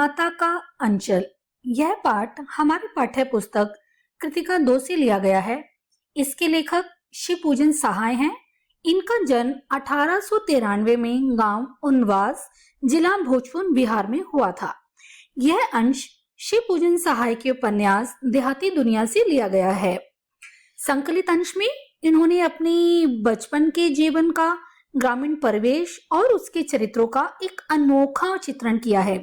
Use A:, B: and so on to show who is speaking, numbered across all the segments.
A: माता का अंचल। यह पाठ हमारी पाठ्य पुस्तक कृतिका 2 से लिया गया है। इसके लेखक शिव पूजन सहाय हैं। इनका जन्म 1893 में गांव उनवास, जिला भोजपुर, बिहार में हुआ था। यह अंश शिव पूजन सहाय के उपन्यास देहाती दुनिया से लिया गया है। संकलित अंश में इन्होंने अपनी बचपन के जीवन का, ग्रामीण परिवेश और उसके चरित्रों का एक अनोखा चित्रण किया है।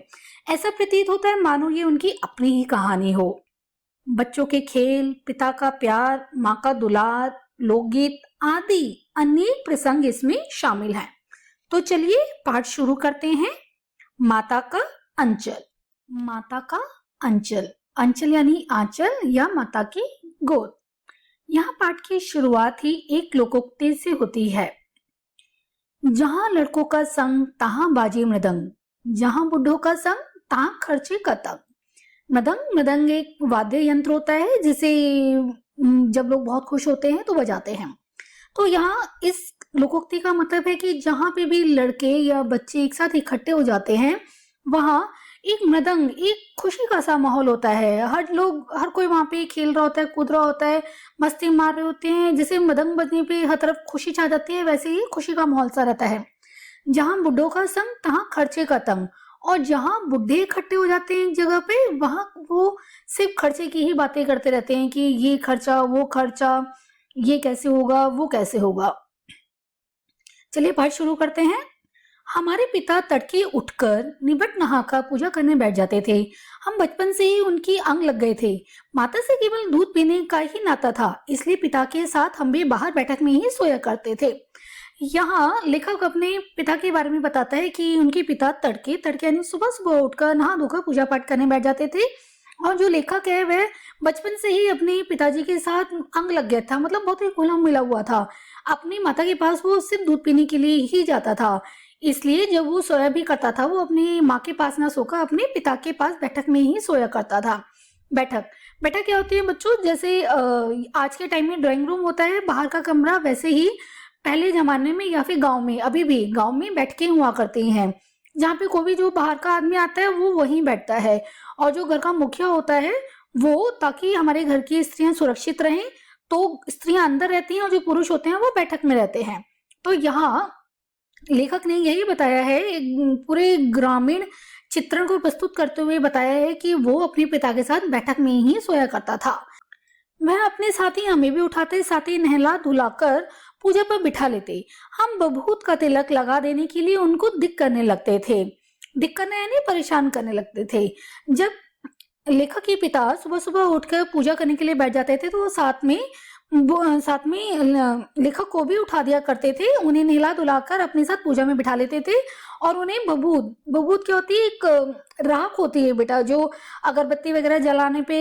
A: ऐसा प्रतीत होता है मानो ये उनकी अपनी ही कहानी हो। बच्चों के खेल, पिता का प्यार, माँ का दुलार, लोकगीत आदि अनेक प्रसंग इसमें शामिल हैं। तो चलिए पाठ शुरू करते हैं। माता का अंचल। माता का अंचल, अंचल यानी आंचल या माता की गोद। यहाँ पाठ की शुरुआत ही एक लोकोक्ति से होती है। जहाँ लड़कों का संग तहाँ बाजे मृदंग, जहाँ बुढ़ों का संग तहाँ खर्चे कतंग। मृदंग एक वाद्य यंत्र होता है जिसे जब लोग बहुत खुश होते हैं तो बजाते हैं। तो यहाँ इस लोकोक्ति का मतलब है कि जहाँ पे भी लड़के या बच्चे एक साथ इकट्ठे हो जाते हैं वहाँ एक मृदंग, एक खुशी का सा माहौल होता है। हर कोई वहां पे खेल रहा होता है, कूद रहा होता है, मस्ती मार रहे होते हैं। जैसे मृदंग बजने पे हर तरफ खुशी छा जाती है, वैसे ही खुशी का माहौल सा रहता है। जहाँ बुड्ढों का संग तहाँ खर्चे का तंग, और जहाँ बुढ़े इकट्ठे हो जाते हैं एक जगह पे वहां वो सिर्फ खर्चे की ही बातें करते रहते हैं कि ये खर्चा, वो खर्चा, ये कैसे होगा, वो कैसे होगा। चलिए पाठ शुरू करते हैं। हमारे पिता तड़के उठकर निबट नहाकर पूजा करने बैठ जाते थे। हम बचपन से ही उनकी अंग लग गए थे। माता से केवल दूध पीने का ही नाता था, इसलिए पिता के साथ हम भी बाहर बैठक में ही सोया करते थे। यहाँ लेखक अपने पिता के बारे में बताता है कि उनके पिता तड़के यानी सुबह सुबह उठकर नहा धोकर पूजा पाठ करने बैठ जाते थे। और जो लेखक है वह बचपन से ही अपने पिताजी के साथ अंग लग गया था, मतलब बहुत ही घुला मिला हुआ था। अपनी माता के पास वो सिर्फ दूध पीने के लिए ही जाता था, इसलिए जब वो सोया भी करता था वो अपनी माँ के पास ना सोकर अपने पिता के पास बैठक में ही सोया करता था। बैठक क्या होती है बच्चों? जैसे आज के टाइम में ड्राइंग रूम होता है, बाहर का कमरा, वैसे ही पहले जमाने में या फिर गांव में, अभी भी गांव में बैठकें हुआ करती हैं, जहाँ पे कोई भी जो बाहर का आदमी आता है वो वहीं बैठता है। और जो घर का मुखिया होता है वो, ताकि हमारे घर की स्त्रियां सुरक्षित रहें, तो स्त्रियां अंदर रहती हैं और जो पुरुष होते हैं वो बैठक में रहते हैं। तो यहाँ लेखक ने यही बताया है, पूरे ग्रामीण चित्रण को प्रस्तुत करते हुए बताया है कि वो अपने पिता के साथ बैठक में ही सोया करता था। वह अपने साथ ही हमें भी उठाते, साथ ही नहला धुलाकर पूजा पर बिठा लेते। हम बभूत का तिलक लगा देने के लिए उनको दिक करने लगते थे। दिक करना यानी परेशान करने लगते थे। जब लेखक के पिता सुबह सुबह उठकर पूजा करने के लिए बैठ जाते थे तो वो साथ में लेखक को भी उठा दिया करते थे। उन्हें नहला धुलाकर अपने साथ पूजा में बिठा लेते थे और उन्हें बबूत क्या होती है? एक राख होती है बेटा, जो अगरबत्ती वगैरह जलाने पे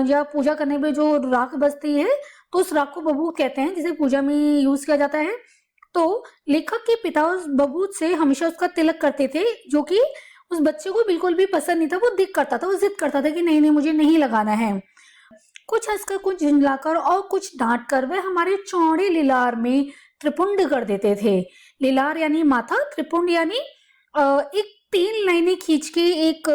A: या पूजा करने पे जो राख बचती है तो उस राख को बबूत कहते हैं, जिसे पूजा में यूज किया जाता है। तो लेखक के पिता उस बबूत से हमेशा उसका तिलक करते थे, जो कि उस बच्चे को बिल्कुल भी पसंद नहीं था। वो जिद करता था, कि नहीं नहीं मुझे नहीं लगाना है। कुछ हंसकर, कुछ झुंझलाकर और कुछ डांट कर वह हमारे चौड़े लिलार में त्रिपुंड कर देते थे। लिलार यानी माथा, त्रिपुंड यानी एक 3 लाइनें खींच के एक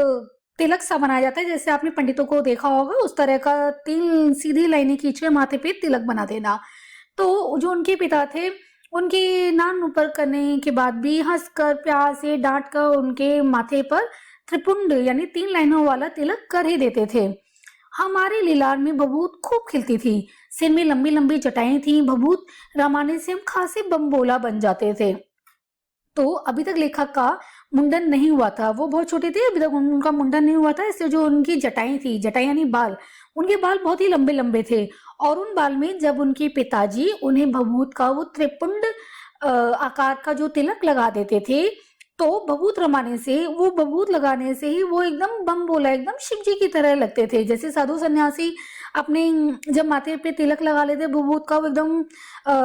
A: तिलक सा बनाया जाता है। जैसे आपने पंडितों को देखा होगा, उस तरह का 3 सीधी लाइनें खींच के माथे पे तिलक बना देना। तो जो उनके पिता थे, उनके नान ऊपर करने के बाद भी हंसकर, प्यार से डांट कर उनके माथे पर त्रिपुंड यानी 3 लाइनों वाला तिलक कर ही देते थे। हमारे लीलार में बबूत खूब खिलती थी। सिर में लंबी लंबी जटाएं थी। बबूत रमाने से हम खासे बमबोला बन जाते थे। तो अभी तक लेखक का मुंडन नहीं हुआ था, वो बहुत छोटे थे, अभी तक उनका मुंडन नहीं हुआ था। इससे जो उनकी जटाएं थी, जटाएं यानी बाल, उनके बाल बहुत ही लंबे लंबे थे। और उन बाल में जब उनके पिताजी उन्हें बबूत का वो त्रिपुंड आकार का जो तिलक लगा देते थे, तो बबूत रमाने से, वो बबूत लगाने से ही वो एकदम बम बोला, एकदम शिव जी की तरह लगते थे। जैसे साधु सन्यासी अपने जब माथे पे तिलक लगा लेते बबूत का, वो एकदम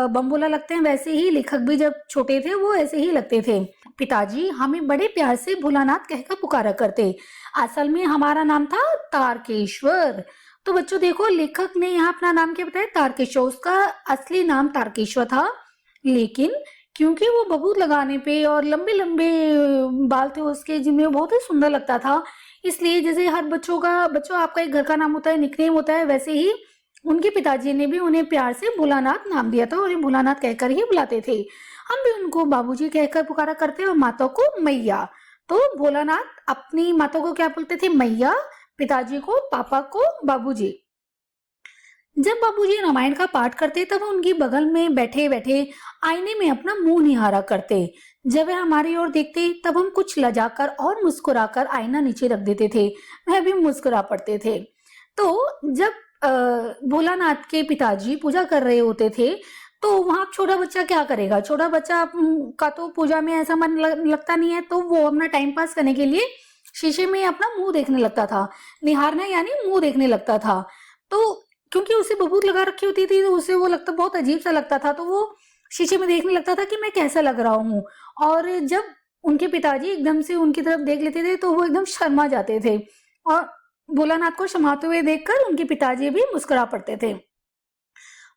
A: बम बोला लगते हैं, वैसे ही लेखक भी जब छोटे थे वो ऐसे ही लगते थे। पिताजी हमें बड़े प्यार से भोलानाथ कहकर पुकारा करते। असल में हमारा नाम था तारकेश्वर। तो बच्चों देखो, लेखक ने यहाँ अपना नाम क्या बताया? तारकेश्वर। उसका असली नाम तारकेश्वर था, लेकिन क्योंकि वो बबूत लगाने पे और लंबे लंबे बाल थे उसके, जिनमें वो बहुत ही सुंदर लगता था। इसलिए जैसे हर बच्चों आपका एक घर का नाम होता है, निकनेम होता है, वैसे ही उनके पिताजी ने भी उन्हें प्यार से भोलानाथ नाम दिया था और उन्हें भोलानाथ कहकर ही बुलाते थे। हम भी उनको बाबूजी कहकर पुकारा करते हैं और माता को मैया। तो भोलानाथ अपनी माता को क्या बोलते थे? मैया। पिताजी को, पापा को बाबूजी। जब बाबूजी रामायण का पाठ करते तब उनकी बगल में बैठे बैठे आईने में अपना मुंह निहारा करते। जब वह हमारी ओर देखते तब हम कुछ लजाकर और मुस्कुराकर आईना नीचे रख देते थे। वह भी मुस्कुरा पड़ते थे। तो जब भोलानाथ के पिताजी पूजा कर रहे होते थे तो वहां छोटा बच्चा क्या करेगा? छोटा बच्चा का तो पूजा में ऐसा मन लगता नहीं है, तो वो अपना टाइम पास करने के लिए शीशे में अपना मुंह देखने लगता था। निहारना यानी मुंह देखने लगता था। तो क्योंकि उसे बबूत लगा रखी होती थी तो उसे वो लगता बहुत अजीब सा लगता था, तो वो शीशे में देखने लगता था कि मैं कैसा लग रहा हूँ। और जब उनके पिताजी एकदम से उनकी तरफ देख लेते थे तो वो एकदम शर्मा जाते थे और भोलानाथ को शर्माते हुए देखकर उनके पिताजी भी मुस्कुरा पड़ते थे।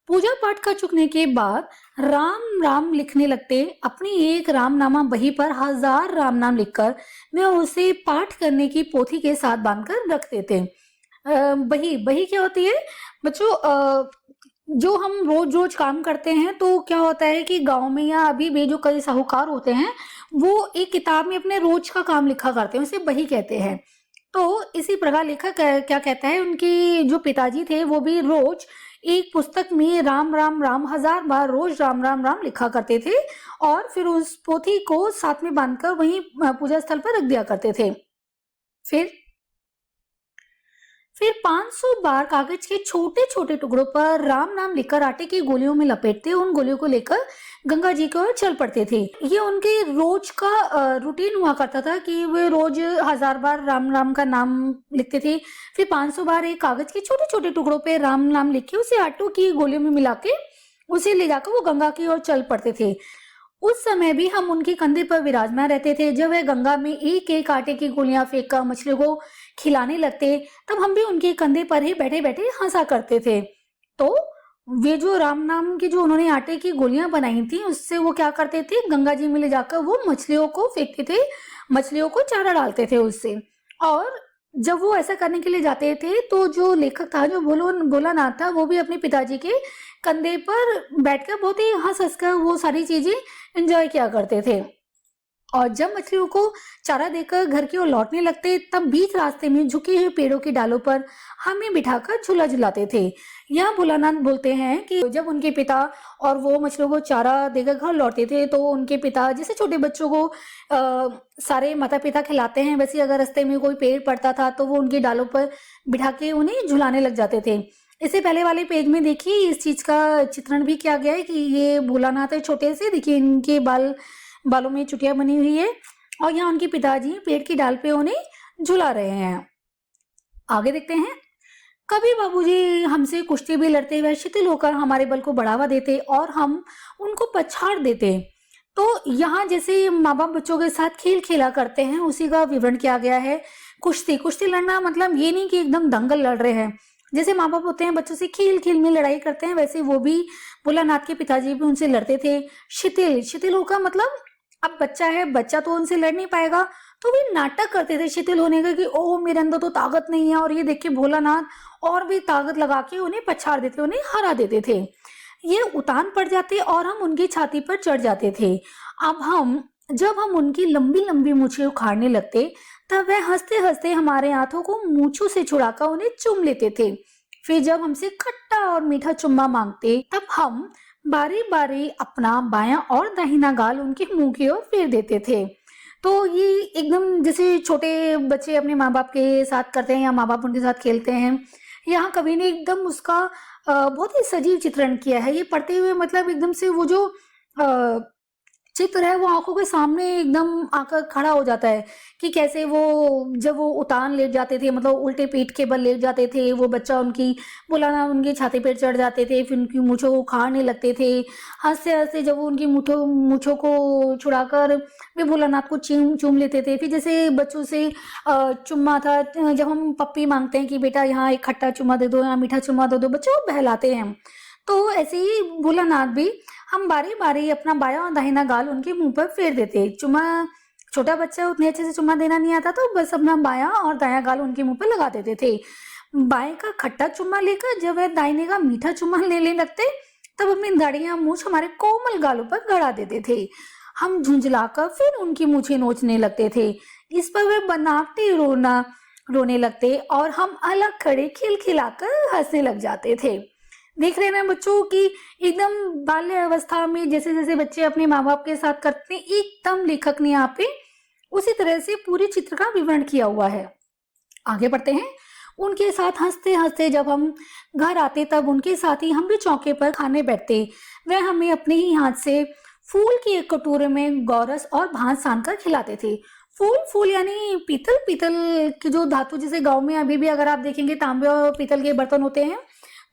A: पूजा पाठ कर चुकने के बाद राम राम लिखने लगते। अपनी एक रामनामा बही पर 1000 राम नाम लिखकर वे उसे पाठ करने की पोथी के साथ बांधकर रख देते। बही बही क्या होती है बच्चों? जो हम रोज रोज काम करते हैं तो क्या होता है कि गांव में या अभी भी जो कई साहूकार होते हैं वो एक किताब में अपने रोज का काम लिखा करते हैं, उसे बही कहते हैं। तो इसी प्रकार लेखक क्या कहता है, उनके जो पिताजी थे वो भी रोज एक पुस्तक में राम राम राम 1000 बार रोज राम राम राम लिखा करते थे और फिर उस पोथी को साथ में बांधकर वहीं पूजा स्थल पर रख दिया करते थे। फिर 500 बार कागज के छोटे छोटे टुकड़ों पर राम नाम लिखकर आटे की गोलियों में लपेटते, उन गोलियों को लेकर गंगा जी की ओर चल पड़ते थे। ये उनके रोज का रूटीन हुआ करता था कि वे रोज 1000 बार राम राम का नाम लिखते थे। फिर 500 बार एक कागज के छोटे छोटे टुकड़ों पे राम नाम लिख के उसे आटों की गोलियों में मिला के उसे ले जाकर वो गंगा की ओर चल पड़ते थे। उस समय भी हम उनके कंधे पर विराजमान रहते थे। जब वह गंगा में एक एक आटे की गोलियां फेंक कर मछलियों को खिलाने लगते तब हम भी उनके कंधे पर ही बैठे बैठे हंसा करते थे। तो वे जो राम नाम की जो उन्होंने आटे की गोलियां बनाई थी उससे वो क्या करते थे, गंगा जी में ले जाकर वो मछलियों को फेंकते थे, मछलियों को चारा डालते थे उससे। और जब वो ऐसा करने के लिए जाते थे तो जो लेखक था, जो भोलानाथ था, वो भी अपने पिताजी के कंधे पर बैठकर बहुत ही हंस हंस कर वो सारी चीजें एंजॉय किया करते थे। और जब मछलियों को चारा देकर घर की ओर लौटने लगते तब बीच रास्ते में झुके हुए पेड़ों की डालों पर हमें बिठाकर झूला झुलाते थे। यहाँ भोलानाथ बोलते हैं कि जब उनके पिता और वो मछलियों को चारा देकर घर लौटते थे तो उनके पिता जैसे छोटे बच्चों को सारे माता पिता खिलाते हैं, वैसे अगर रास्ते में कोई पेड़ पड़ता था तो वो उनकी डालों पर बिठा के उन्हें झुलाने लग जाते थे। इससे पहले वाले पेज में देखिए इस चीज का चित्रण भी किया गया है कि ये भोलानाथ है छोटे से, देखिए इनके बालों में चुटिया बनी हुई है और यहाँ उनके पिताजी पेड़ की डाल पे उन्हें झुला रहे हैं। आगे देखते हैं। कभी बाबूजी हमसे कुश्ती भी लड़ते हुए शिथिल होकर हमारे बल को बढ़ावा देते और हम उनको पछाड़ देते। तो यहाँ जैसे माँ बाप बच्चों के साथ खेल खेला करते हैं उसी का विवरण किया गया है। कुश्ती लड़ना मतलब ये नहीं कि एकदम दंगल लड़ रहे हैं। जैसे माँ बाप होते हैं बच्चों से खेल खेल में लड़ाई करते हैं, वैसे वो भी भोलानाथ के पिताजी भी उनसे लड़ते थे। शिथिल होकर मतलब अब बच्चा है, बच्चा तो उनसे लड़ नहीं पाएगा, तो वे नाटक करते थे शिथिल होने का कि ओह मेरे अंदर तो ताकत नहीं है, और ये देख के भोलानाथ और भी ताकत लगा के उन्हें पछाड़ देते, उन्हें हरा देते थे। ये उतान पड़ जाते और हम उनकी छाती पर चढ़ जाते थे। जब हम उनकी लंबी लंबी मूछें उखाड़ने लगते तब वह हंसते हंसते हमारे हाथों को मूछों से छुड़ाकर उन्हें चूम लेते थे। फिर जब हमसे खट्टा और मीठा चुम्मा मांगते तब हम बारी बारी अपना बायां और दाहिना गाल उनके मुंह की ओर फेर देते थे। तो ये एकदम जैसे छोटे बच्चे अपने माँ बाप के साथ करते हैं या माँ बाप उनके साथ खेलते हैं। यहाँ कवि ने एकदम उसका बहुत ही सजीव चित्रण किया है। ये पढ़ते हुए मतलब एकदम से वो जो चित्र है वो आंखों के सामने एकदम आकर खड़ा हो जाता है कि कैसे वो जब वो उतान लेट जाते थे, मतलब उल्टे पीठ के बल लेट जाते थे, वो बच्चा बुलाना उनकी छाती पर चढ़ जाते थे, फिर उनकी मूछों को उखाड़ने लगते थे। हंसते हंसते जब वो उनकी मूछों को छुड़ाकर वे भोलानाथ को चूम लेते थे। फिर जैसे बच्चों से चुम्मा था, जब हम पप्पी मांगते हैं कि बेटा यहाँ एक खट्टा चुम्मा दे दो या मीठा चुम्मा दे दो, बच्चों को बहलाते हैं। तो ऐसे ही भोलानाथ भी हम बारी बारी अपना बायां और दाहिना गाल उनके मुंह पर फेर देते। चुम्मा छोटा बच्चा उतने अच्छे से चुम्मा देना नहीं आता तो बस अपना बायां और दायां गाल उनके मुंह पर लगा देते थे। बाएं का खट्टा चुम्मा लेकर जब वह दाहिने का मीठा चुम्मा लेने लगते तब अपनी दाढ़ियां मूछ हमारे कोमल गालों पर गड़ा देते थे। हम झुंझलाकर फिर उनकी मूछें नोचने लगते थे। इस पर वे बनावटी रोने लगते और हम अलग खड़े खिलखिलाकर हंसने लग जाते थे। देख रहे हैं ना बच्चों की एकदम बाल्य अवस्था में जैसे जैसे बच्चे अपने माँ बाप के साथ करते हैं, एकदम लेखक ने यहाँ पे उसी तरह से पूरे चित्र का विवरण किया हुआ है। आगे बढ़ते हैं। उनके साथ हंसते हंसते जब हम घर आते तब उनके साथ ही हम भी चौके पर खाने बैठते। वह हमें अपने ही हाथ से फूल की एक कटोरे में गौरस और भात सान कर खिलाते थे। फूल यानी पीतल के जो धातु, जैसे गांव में अभी भी अगर आप देखेंगे तांबे और पीतल के बर्तन होते हैं,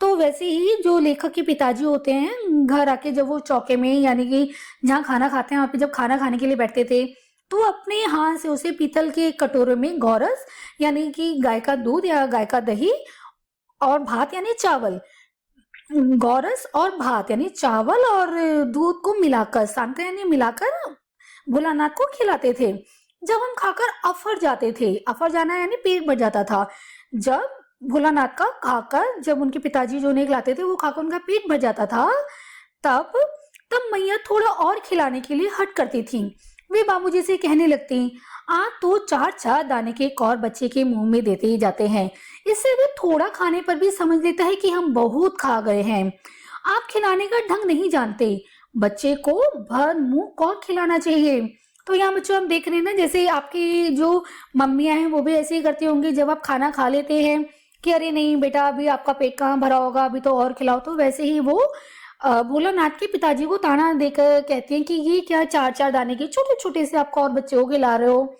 A: तो वैसे ही जो लेखक के पिताजी होते हैं घर आके जब वो चौके में यानी कि जहाँ खाना खाते हैं वहाँ पे जब खाना खाने के लिए बैठते थे तो अपने हाथ से उसे पीतल के कटोरे में गौरस यानी कि गाय का दूध या गाय का दही और भात यानी चावल, गौरस और भात यानी चावल और दूध को मिलाकर सांकर यानी मिलाकर भोलानाथ को खिलाते थे। जब हम खाकर अफर जाते थे, अफर जाना यानी पेट भर जाता था। जब भोलानाथ का खाकर जब उनके पिताजी जो उन्हें खिलाते थे वो खाकर उनका पेट भर जाता था तब मैया थोड़ा और खिलाने के लिए हट करती थी। वे बाबूजी से कहने लगती, आज तो 4 दाने के और बच्चे के मुंह में देते ही जाते हैं। इससे वे थोड़ा खाने पर भी समझ लेता है कि हम बहुत खा गए हैं। आप खिलाने का ढंग नहीं जानते, बच्चे को भर मुंह कौर खिलाना चाहिए। तो यहाँ बच्चों हम देख रहे हैं ना, जैसे आपकी जो मम्मियां हैं वो भी ऐसे ही करती होंगी जब आप खाना खा लेते हैं कि अरे नहीं बेटा अभी आपका पेट कहाँ भरा होगा, अभी तो और खिलाओ। तो वैसे ही वो भोलानाथ के पिताजी को ताना देकर कहते हैं कि ये क्या 4 दाने के छोटे छोटे से आपको और बच्चे को खिला रहे हो,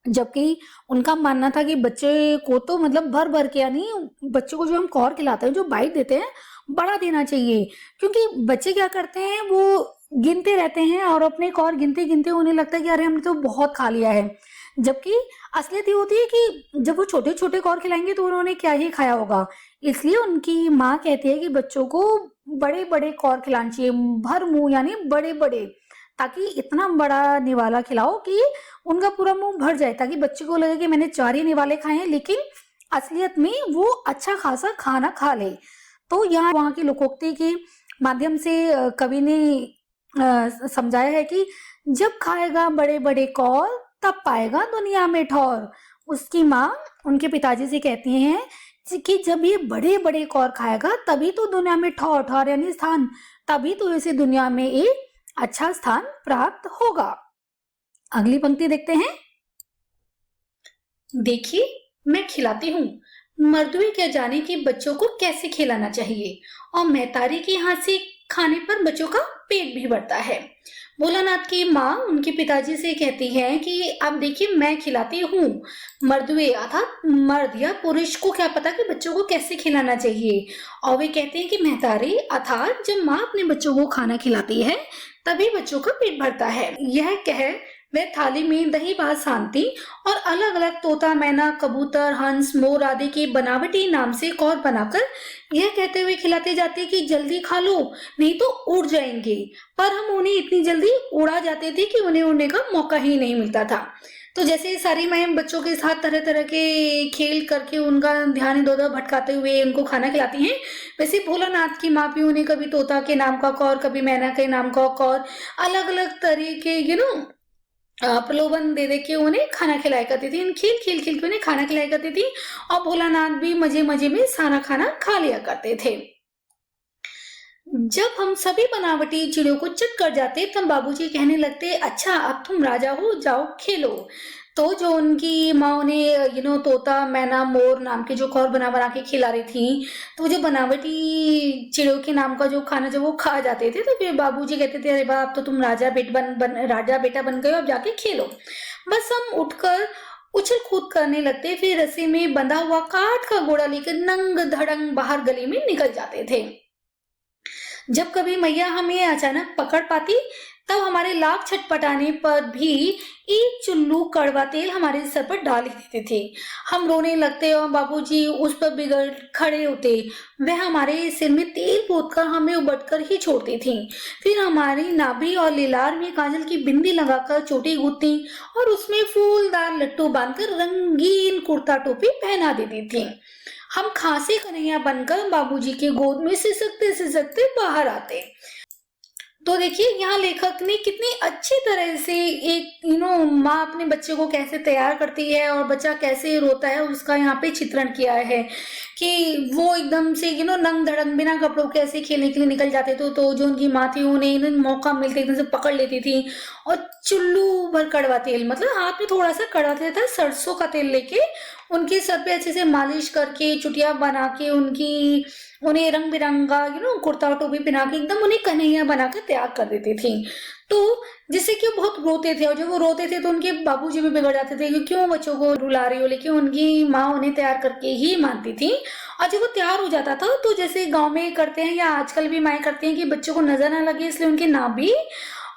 A: जबकि उनका मानना था कि बच्चे को तो मतलब भर भर के यानी बच्चे को जो हम कौर खिलाते हैं, जो बाइट देते हैं, बड़ा देना चाहिए। क्योंकि बच्चे क्या करते हैं वो गिनते रहते हैं और अपने कौर गिनते गिनते उन्हें लगता है कि अरे हमने तो बहुत खा लिया है, जबकि असलियत ये होती है कि जब वो छोटे छोटे कौर खिलाएंगे तो उन्होंने क्या ही खाया होगा। इसलिए उनकी माँ कहती है कि बच्चों को बड़े बड़े कौर खिलाना चाहिए, भर मुंह यानी बड़े बड़े, ताकि इतना बड़ा निवाला खिलाओ कि उनका पूरा मुंह भर जाए, ताकि बच्चे को लगे कि मैंने 4 ही निवाले खाए हैं, लेकिन असलियत में वो अच्छा खासा खाना खा ले। तो यहाँ वहाँ की लोकोक्ति के माध्यम से कवि ने समझाया है कि जब खाएगा बड़े बड़े कौर तब पाएगा दुनिया में ठौर। उसकी माँ उनके पिताजी से कहती हैं कि जब ये बड़े बड़े कौर खाएगा तभी तो दुनिया में ठौर, ठौर यानी स्थान, तभी तो इसे दुनिया में एक अच्छा स्थान प्राप्त होगा। अगली पंक्ति देखते हैं। देखिए मैं खिलाती हूँ, मर्दुए क्या जाने कि बच्चों को कैसे खिलाना चाहिए, और महतारी के हाथ से खाने पर बच्चों का पेट भी भरता है। भोलानाथ की माँ उनके पिताजी से कहती है कि अब देखिए मैं खिलाती हूँ, मर्दुए अर्थात मर्द या पुरुष को क्या पता कि बच्चों को कैसे खिलाना चाहिए। और वे कहते हैं कि महतारी अर्थात जब माँ अपने बच्चों को खाना खिलाती है तभी बच्चों का पेट भरता है। यह कह वे थाली में दही भात सानती और अलग अलग तोता, मैना, कबूतर, हंस, मोर आदि के बनावटी नाम से कौर बनाकर यह कहते हुए खिलाते जाते कि जल्दी खा लो नहीं तो उड़ जाएंगे। पर हम उन्हें इतनी जल्दी उड़ा जाते थे कि उन्हें उड़ने का मौका ही नहीं मिलता था। तो जैसे सारी माएं बच्चों के साथ तरह तरह के खेल करके उनका ध्यान इधर उधर भटकाते हुए उनको खाना खिलाती हैं, वैसे भोलानाथ की माँ भी उन्हें कभी तोता के नाम का कौर, कभी मैना के नाम का कौर, अलग अलग तरह के प्रलोभन दे दे के उन्हें खाना खिलाया करती थी। खेल खेल खेल के उन्हें खाना खिलाया करती थी और भोलानाथ भी मजे मजे में सारा खाना खा लिया करते थे। जब हम सभी बनावटी चिड़ियों को चिट कर जाते तब बाबूजी कहने लगते, अच्छा अब तुम राजा हो, जाओ खेलो। तो जो उनकी माँ उन्हें तोता, मैना, मोर नाम के जो कौर बना बना के खिला रही थी, तो जो बनावटी चिड़ियों के नाम का जो खाना जब वो खा जाते थे तो फिर बाबूजी कहते थे, अरे बा अब तो तुम राजा बेटा बन गए, अब जाके खेलो। बस हम उठकर उछल कूद करने लगते, फिर रस्सी में बंधा हुआ काठ का घोड़ा लेकर नंग धड़ंग बाहर गली में निकल जाते थे। जब कभी मैया हमें अचानक पकड़ पाती तब हमारे लाख छटपटाने पर भी एक चुल्लू कड़वा तेल हमारे सर पर डाल ही देते थे। हम रोने लगते और बाबूजी उस पर बिगड़ खड़े होते। वह हमारे सिर में तेल पोतकर हमें उबटकर ही छोड़ती थी। फिर हमारी नाभि और लीलार में काजल की बिंदी लगाकर चोटी गूंथती और उसमें फूलदार लट्टू बांधकर रंगीन कुर्ता टोपी पहना देती थी। हम खांसी कन्हैया बनकर बाबूजी के गोद में सिसकते सिसकते बाहर आते। तो देखिए यहाँ लेखक ने कितनी अच्छी तरह से एक माँ अपने बच्चे को कैसे तैयार करती है और बच्चा कैसे रोता है उसका यहाँ पे चित्रण किया है कि वो एकदम से नंग धड़ंग बिना कपड़ों के ऐसे खेलने के लिए निकल जाते थे। तो जो उनकी माँ थी उन्हें मौका मिलते एकदम से पकड़ लेती थी और चुल्लू भर कड़वा तेल, मतलब हाथ में थोड़ा सा कड़वा तेल था, सरसों का तेल लेके उनके सर पे अच्छे से मालिश करके चुटिया बना के उन्हें रंग बिरंगा कुर्ता टोपी पहना के एकदम उन्हें कन्हैया बनाकर तैयार कर देती थी। तो जिससे कि वो बहुत रोते थे और जब वो रोते थे तो उनके बाबूजी भी बिगड़ जाते थे कि क्यों बच्चों को रुला रही हो, लेकिन उनकी माँ उन्हें तैयार करके ही मानती थी। और जब वो तैयार हो जाता था तो जैसे गांव में करते हैं या आजकल भी माएँ करती हैं कि बच्चों को नजर ना लगे इसलिए उनके नाभि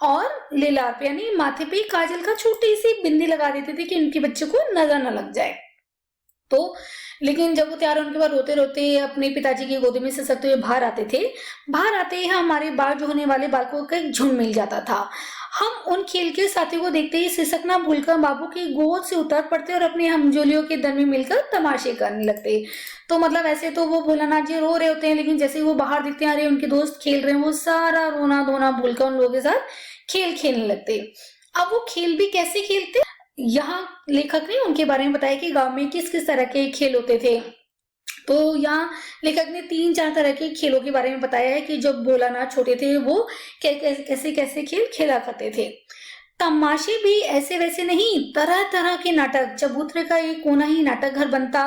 A: और लीलार पे यानी माथे पे काजल का छोटी सी बिंदी लगा देते थे कि उनके बच्चे को नजर ना लग जाए। तो लेकिन जब वो तैयार होने के बाद रोते रोते अपने पिताजी की गोदी में सिसकते हुए बाहर आते थे, बाहर आते ही हमारे बाहर जो होने वाले बालकों का एक झुंड मिल जाता था। हम उन खेल के साथियों को देखते ही सिसकना भूलकर बाबू की गोद से उतर पड़ते और अपने हमजोलियों के दल में मिलकर तमाशे करने लगते। तो मतलब ऐसे तो वो भोलानाथ जी रो रहे होते हैं, लेकिन जैसे ही वो बाहर दिखते हैं अरे उनके दोस्त खेल रहे हैं, वो सारा रोना धोना भूलकर उन लोगों के साथ खेल खेलने लगते। अब वो खेल भी कैसे खेलते, यहाँ लेखक ने उनके बारे में बताया कि गांव में किस किस तरह के खेल होते थे। तो यहाँ लेखक ने 3-4 तरह के खेलों के बारे में बताया है कि जब भोलानाथ छोटे थे वो कैसे कैसे खेल खेला करते थे। तमाशे भी ऐसे वैसे नहीं, तरह तरह के नाटक, चबूतरे का एक कोना ही नाटक घर बनता,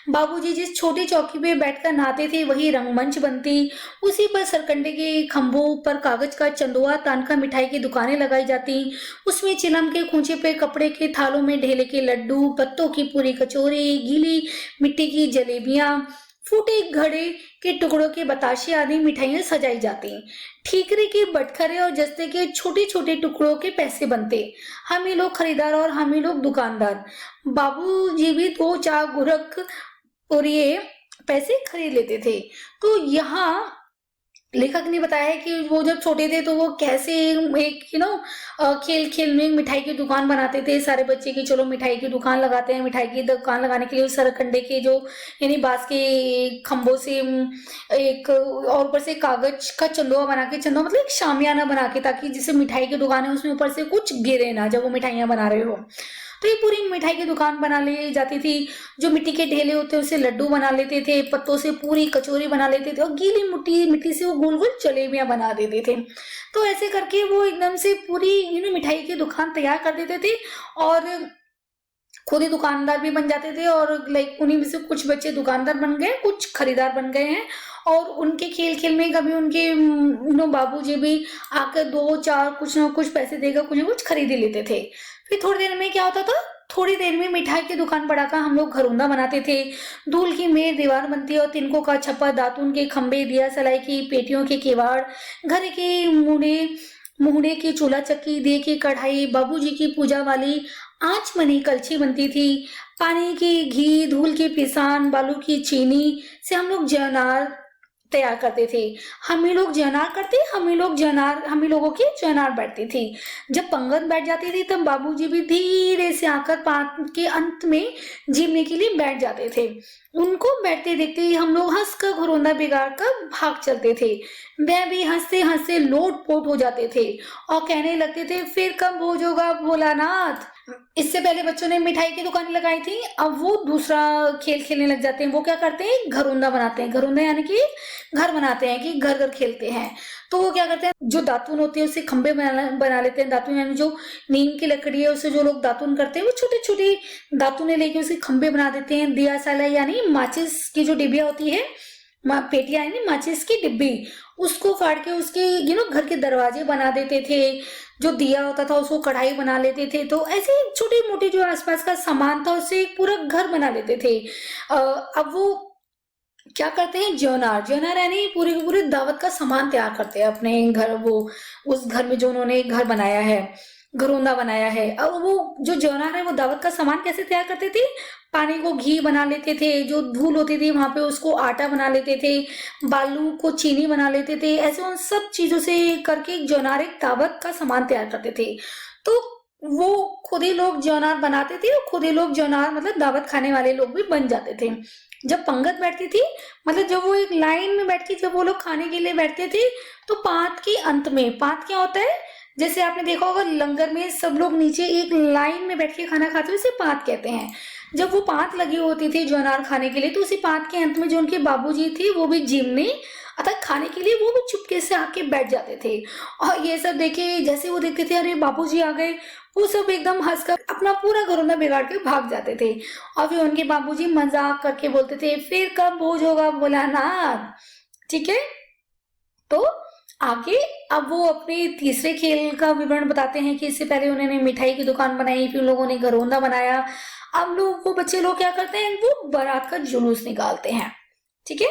A: बाबूजी जिस छोटी चौकी पे बैठकर नहाते थे वही रंगमंच बनती, उसी पर सरकंडे के खंभों पर कागज का चंदुआ तानका मिठाई की दुकानें लगाई जाती, उसमें चिलम के खूंचे पे कपड़े के थालों में ढेले के लड्डू, पत्तों की पूरी कचौरी, गीली मिट्टी की जलेबियां, फूटे घड़े के टुकड़ों के बताशे आदि मिठाइयां सजाई जाती, ठीकरे के बटखरे और जस्ते के छोटे छोटे टुकड़ों के पैसे बनते, हम ही लोग खरीदार और हम ही लोग दुकानदार, बाबूजी भी 2-4 गुरक और ये पैसे खरीद लेते थे। तो यहाँ लेखक ने बताया है कि वो जब छोटे थे तो वो कैसे एक खेल खेल में मिठाई की दुकान बनाते थे सारे बच्चे की, चलो मिठाई की दुकान लगाते हैं। मिठाई की दुकान लगाने के लिए सरकंडे के जो यानी बांस के खंभों से एक और ऊपर से कागज का चंदुआ बना के, चंदुआ मतलब एक शामियाना बना के, ताकि जिसे मिठाई की दुकान है उसमें ऊपर से कुछ गिरे ना जब वो मिठाइयां बना रहे हो। तो ये पूरी मिठाई की दुकान बना ली जाती थी। जो मिट्टी के ढेले होते हैं उससे लड्डू बना लेते थे, पत्तों से पूरी कचौरी बना लेते थे और गीली मिट्टी से वो गोल गोल जलेबियां बना देते थे। तो ऐसे करके वो एकदम से पूरी मिठाई की दुकान तैयार कर देते थे और खुद ही दुकानदार भी बन जाते थे। और उन्हीं में से कुछ बच्चे दुकानदार बन गए, कुछ खरीदार बन गए हैं। और उनके खेल खेल में कभी उनके बाबूजी भी आकर 2-4 कुछ ना कुछ पैसे देकर कुछ ना कुछ खरीद ही लेते थे। फिर थोड़ी देर में क्या होता था, थोड़ी देर में मिठाई की दुकान बढ़ाकर हम लोग घरौंदा बनाते थे। धूल की मेड़ दीवार बनती और तिनकों का छप्पर, दातून के खंबे, दिया सलाई की पेटियों के किवाड़, घर के मुहड़े की चूल्हा चक्की, दिए की कढ़ाई, बाबूजी की पूजा वाली आंच मनी कलछी बनती थी। पानी की घी, धूल की पिसान, बालू की चीनी से हम लोग जनार तैयार करते थे। हम ही लोग जनार करते, हम ही लोगों की जनार बैठती थी। जब पंगत बैठ जाती थी तब बाबूजी भी धीरे से आकर पात के अंत में जीमने के लिए बैठ जाते थे। उनको बैठते देखते ही हम लोग हंसकर घरौंदा बिगाड़ कर भाग चलते थे। वह भी हंसते हंसते लोटपोट हो जाते थे और कहने लगते थे, फिर कब भोजोगा भोलानाथ। इससे पहले बच्चों ने मिठाई की दुकान लगाई थी, अब वो दूसरा खेल खेलने लग जाते हैं। वो क्या करते हैं, घरौंदा बनाते हैं। घरौंदा यानी कि घर बनाते हैं, कि घर घर खेलते हैं। तो वो क्या करते हैं, जो दातुन होते हैं उससे खंबे बना लेते हैं। दातुन यानी जो नीम की लकड़ी है उससे जो लोग दातुन करते हैं वो छोटे छोटे दातुने लेके उसके खंबे बना देते हैं। दिया सलाई यानी माचिस की जो डिबिया होती है, पेटियां यानी माचिस की डिब्बी, उसको फाड़ के उसके घर के दरवाजे बना देते थे। जो दिया होता था उसको कढ़ाई बना लेते थे। तो ऐसे छोटे मोटे जो आसपास का सामान था उससे एक पूरा घर बना लेते थे। अब वो क्या करते हैं, ज्योनार, ज्योनार यानी पूरे के पूरे दावत का सामान तैयार करते हैं अपने घर, वो उस घर में जो उन्होंने घर बनाया है, घरोंदा बनाया है। अब वो जो ज्योनार है वो दावत का सामान कैसे तैयार करते थे, पानी को घी बना लेते थे, जो धूल होती थी वहां पे उसको आटा बना लेते थे, बालू को चीनी बना लेते थे, ऐसे उन सब चीजों से करके ज्योनार एक दावत का सामान तैयार करते थे। तो वो खुद ही लोग ज्योनार बनाते थे और खुद ही लोग ज्योनार मतलब दावत खाने वाले लोग भी बन जाते थे। जब पंगत बैठती थी, मतलब जब वो एक लाइन में बैठ के जब वो लोग खाने के लिए बैठते थे, तो पात के अंत में, पात क्या होता है, जैसे आपने देखा होगा लंगर में सब लोग नीचे एक लाइन में बैठ के खाना खाते हैं, उसे पात कहते हैं। जब वो पात लगी होती थी ज्वार खाने के लिए, तो उसी पात के अंत में जो उनके बाबूजी थे वो भी जिमने अतः खाने के लिए वो भी चुपके से आके बैठ जाते थे। और ये सब देखे, जैसे वो देखते थे अरे बाबूजी आ गए, वो सब एकदम हंसकर अपना पूरा घरोंदा बिगाड़ के भाग जाते थे। और फिर उनके बाबूजी मजाक करके बोलते थे फिर कब बोझ होगा भोलानाथ। ठीक है, तो आगे अब वो अपने तीसरे खेल का विवरण बताते हैं कि इससे पहले उन्होंने मिठाई की दुकान बनाई, फिर लोगों ने घरोंदा बनाया। अब लोग, वो बच्चे लोग क्या करते हैं, वो बारात का जुलूस निकालते हैं। ठीक है,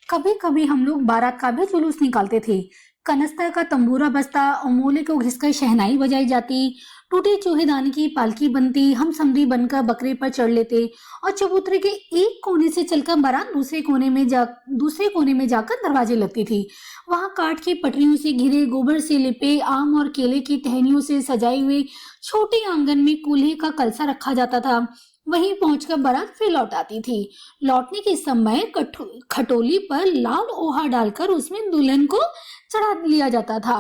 A: कभी कभी हम लोग बारात का भी जुलूस निकालते थे। कनस्तर का तंबूरा बजता, अमोले को घिसकर शहनाई बजाई जाती, टूटे चूहेदानी की पालकी बनती, हम समधी बनकर बकरे पर चढ़ लेते और चबूतरे के एक कोने से चलकर बारात दूसरे कोने में जाकर दरवाजे लगती थी। वहां काठ की पटरियों से घिरे, गोबर से लिपे, आम और केले की टहनियों से सजाए हुए छोटे आंगन में कूल्हे का कलसा रखा जाता था। वहीं पहुंचकर बारात फिर लौट आती थी। लौटने के समय खटोली पर लाल ओहा डालकर उसमें दुल्हन को चढ़ा लिया जाता था।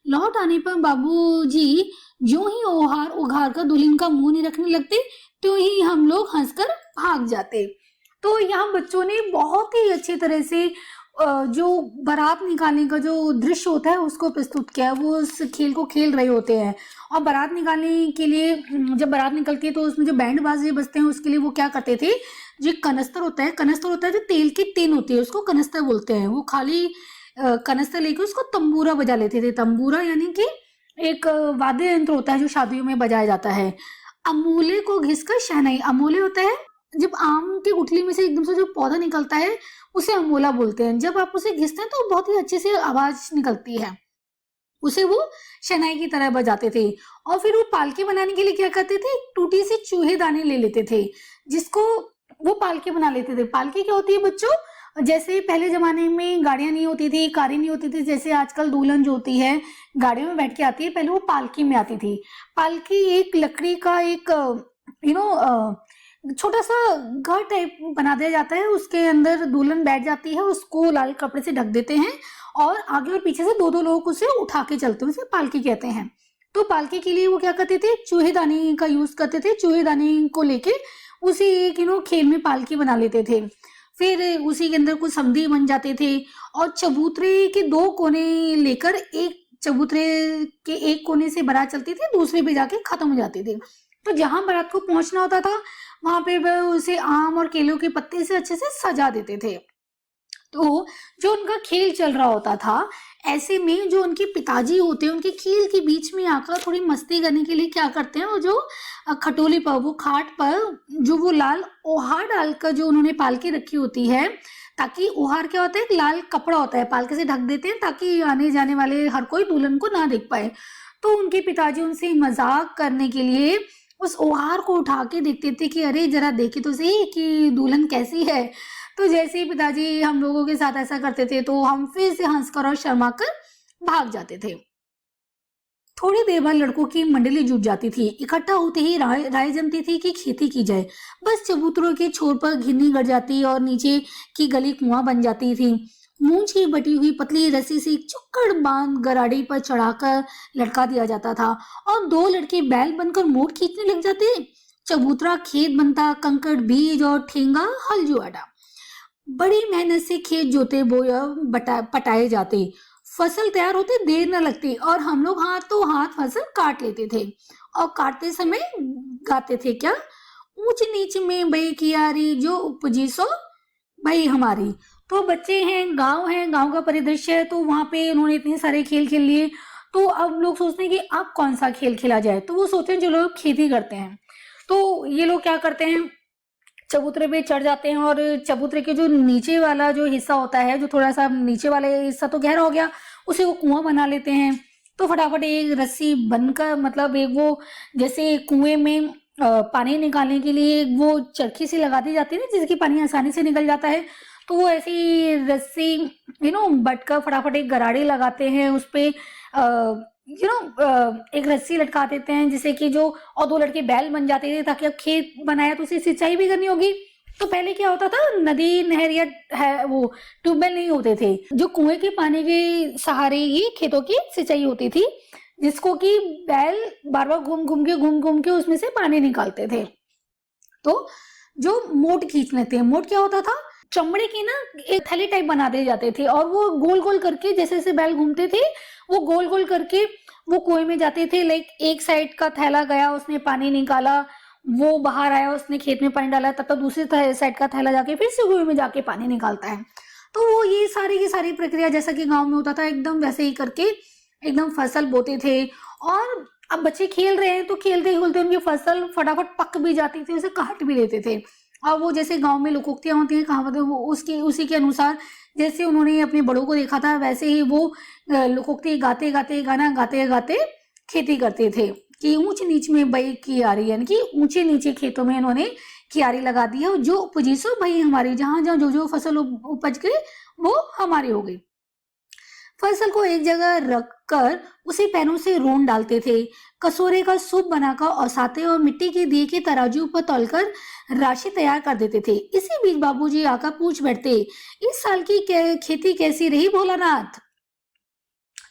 A: लौट आने पर बाबूजी जो ही ओहार उघार कर दुल्हन का मुंह नहीं रखने लगते, तो ही हम लोग हंसकर भाग जाते। तो यहाँ बच्चों ने बहुत ही अच्छी तरह से जो बारात निकालने का जो दृश्य होता है उसको प्रस्तुत किया है। वो उस खेल को खेल रहे होते हैं और बारात निकालने के लिए जब बारात निकलती है तो उसमें जो बैंड बाजे बजते हैं उसके लिए वो क्या करते थे, जो कनस्तर होता है, कनस्तर होता है जो तेल की टिन होती है उसको कनस्तर बोलते हैं। वो खाली कनस्तर लेके उसको तंबूरा बजा लेते थे। तंबूरा यानी कि एक वाद्य यंत्र होता है जो शादियों में बजाया जाता है। अमूले को घिसकर शहनाई, अमूले होता है जब आम की गुठली में से एकदम से जो पौधा निकलता है उसे अमोला बोलते हैं। जब आप उसे घिसते हैं तो बहुत ही अच्छे से आवाज निकलती है, उसे वो शहनाई की तरह बजाते थे। और फिर वो पालकी बनाने के लिए क्या करते थे, टूटी सी चूहेदानी ले लेते थे जिसको वो पालकी बना लेते थे। पालकी क्या होती है बच्चों, जैसे पहले जमाने में गाड़ियां नहीं होती थी, कारें नहीं होती थी, जैसे आजकल दुल्हन जो होती है गाड़ियों में बैठ के आती है, पहले वो पालकी में आती थी। पालकी एक लकड़ी का एक छोटा सा घर टाइप बना दिया जाता है, उसके अंदर दुल्हन बैठ जाती है, उसको लाल कपड़े से ढक देते हैं और आगे और पीछे से दो दो लोग उसे उठा के चलते हैं, उसे पालकी कहते हैं। तो पालकी के लिए वो क्या करते थे, चूहेदानी का यूज करते थे। चूहेदानी को लेके उसी एक खेल में पालकी बना लेते थे। फिर उसी के अंदर कुछ समधी बन जाते थे और चबूतरे के दो कोने लेकर, एक चबूतरे के एक कोने से बारात चलती थी, दूसरे पे जाके खत्म हो जाती थी। तो जहां बारात को पहुंचना होता था वहां पे वह उसे आम और केलों के पत्ते से अच्छे से सजा देते थे। तो जो उनका खेल चल रहा होता था, ऐसे में जो उनके पिताजी होते हैं उनके खेल के बीच में आकर थोड़ी मस्ती करने के लिए क्या करते हैं, वो जो खटोली पर, वो खाट पर जो वो लाल ओहार डालकर जो उन्होंने पालकी रखी होती है, ताकि ओहार क्या होता है, एक लाल कपड़ा होता है, पालकी से ढक देते हैं ताकि आने जाने वाले हर कोई दुल्हन को ना देख पाए। तो उनके पिताजी उनसे मजाक करने के लिए उस ओहार को उठा के देखते थे कि अरे जरा देखे तो सही कि दुल्हन कैसी है। तो जैसे ही पिताजी हम लोगों के साथ ऐसा करते थे तो हम फिर से हंसकर और शर्मा कर भाग जाते थे। थोड़ी देर बाद लड़कों की मंडली जुट जाती थी। इकट्ठा होते ही राय जमती थी कि खेती की जाए। बस चबूतरों के छोर पर घिरनी गड़ जाती और नीचे की गली कुआं बन जाती थी। मूंछ की बटी हुई पतली रस्सी से एक चुक्कड़ बांध गराड़ी पर चढ़ाकर लटका दिया जाता था और दो लड़के बैल बनकर मोड़ खींचने लग जाते। चबूतरा खेत बनता, कंकड़ बीज और ठेंगा हल जुआटा। बड़ी मेहनत से खेत जोते बोया पटाए जाते, फसल तैयार होते देर न लगती और हम लोग हाथ तो हाथ फसल काट लेते थे। और काटते समय गाते थे क्या, ऊंच नीच में बई कियारी जो उपजी सो भाई हमारी। तो बच्चे हैं, गांव का परिदृश्य है, तो वहां पे उन्होंने इतने सारे खेल खेल लिए। तो अब लोग सोचते हैं कि अब कौन सा खेल खेला जाए, तो वो सोचते हैं जो लोग खेती करते हैं, तो ये लोग क्या करते हैं, चबूतरे पे चढ़ जाते हैं और चबूतरे के जो नीचे वाला जो हिस्सा होता है, जो थोड़ा सा नीचे वाला हिस्सा तो गहरा हो गया, उसे वो कुआं बना लेते हैं। तो फटाफट एक रस्सी बनकर, मतलब एक वो जैसे कुएं में पानी निकालने के लिए वो चरखी सी लगा दी जाती है ना, जिसकी पानी आसानी से निकल जाता है। तो वो ऐसी रस्सी बट कर फटाफट एक गराड़ी लगाते हैं, उस पे एक रस्सी लटका देते हैं, जिससे कि जो और दो लड़के बैल बन जाते थे, ताकि अब खेत बनाया तो उसे सिंचाई भी करनी होगी। तो पहले क्या होता था, नदी नहर या वो ट्यूबवेल नहीं होते थे, जो कुएं के पानी के सहारे ही खेतों की सिंचाई होती थी, जिसको कि बैल बार बार घूम घूम के उसमें से पानी निकालते थे। तो जो मोट खींच लेते हैं, मोट क्या होता था, चमड़े की ना एक थैली टाइप बना दिए जाते थे, और वो गोल गोल करके जैसे जैसे बैल घूमते थे, वो गोल गोल करके वो कुएं में जाते थे। लाइक एक साइड का थैला गया, उसने पानी निकाला, वो बाहर आया, उसने खेत में पानी डाला, तब तक दूसरी साइड का थैला जाके फिर से कुएं में जाके पानी निकालता है। तो वो ये सारी की सारी प्रक्रिया जैसा कि गांव में होता था, एकदम वैसे ही करके एकदम फसल बोते थे। और अब बच्चे खेल रहे हैं, तो खेलते खेलते उनकी फसल फटाफट पक भी जाती थी, उसे काट भी लेते थे। और वो जैसे गांव में लोकोक्तियां होती हैं, कहावतें, वो उसकी उसी के अनुसार जैसे उन्होंने अपने बड़ों को देखा था, वैसे ही वो लोकोक्ति गाते गाते, गाना गाते गाते खेती करते थे कि ऊंच नीच में बई कियारी, यानी कि ऊंचे नीचे खेतों में इन्होंने कियारी लगा दी है, और जो उपजी सो भई हमारी, जहां जहां जो जो फसल उपज गई वो हमारी हो गई। फसल को एक जगह रखकर उसे पैरों से रोन डालते थे, कसोरे का सूप बनाकर औसाते और मिट्टी के दिए के तराजू पर तौलकर राशि तैयार कर देते थे। इसी बीच बाबूजी आकर पूछ बैठते, इस साल की खेती कैसी रही भोलानाथ?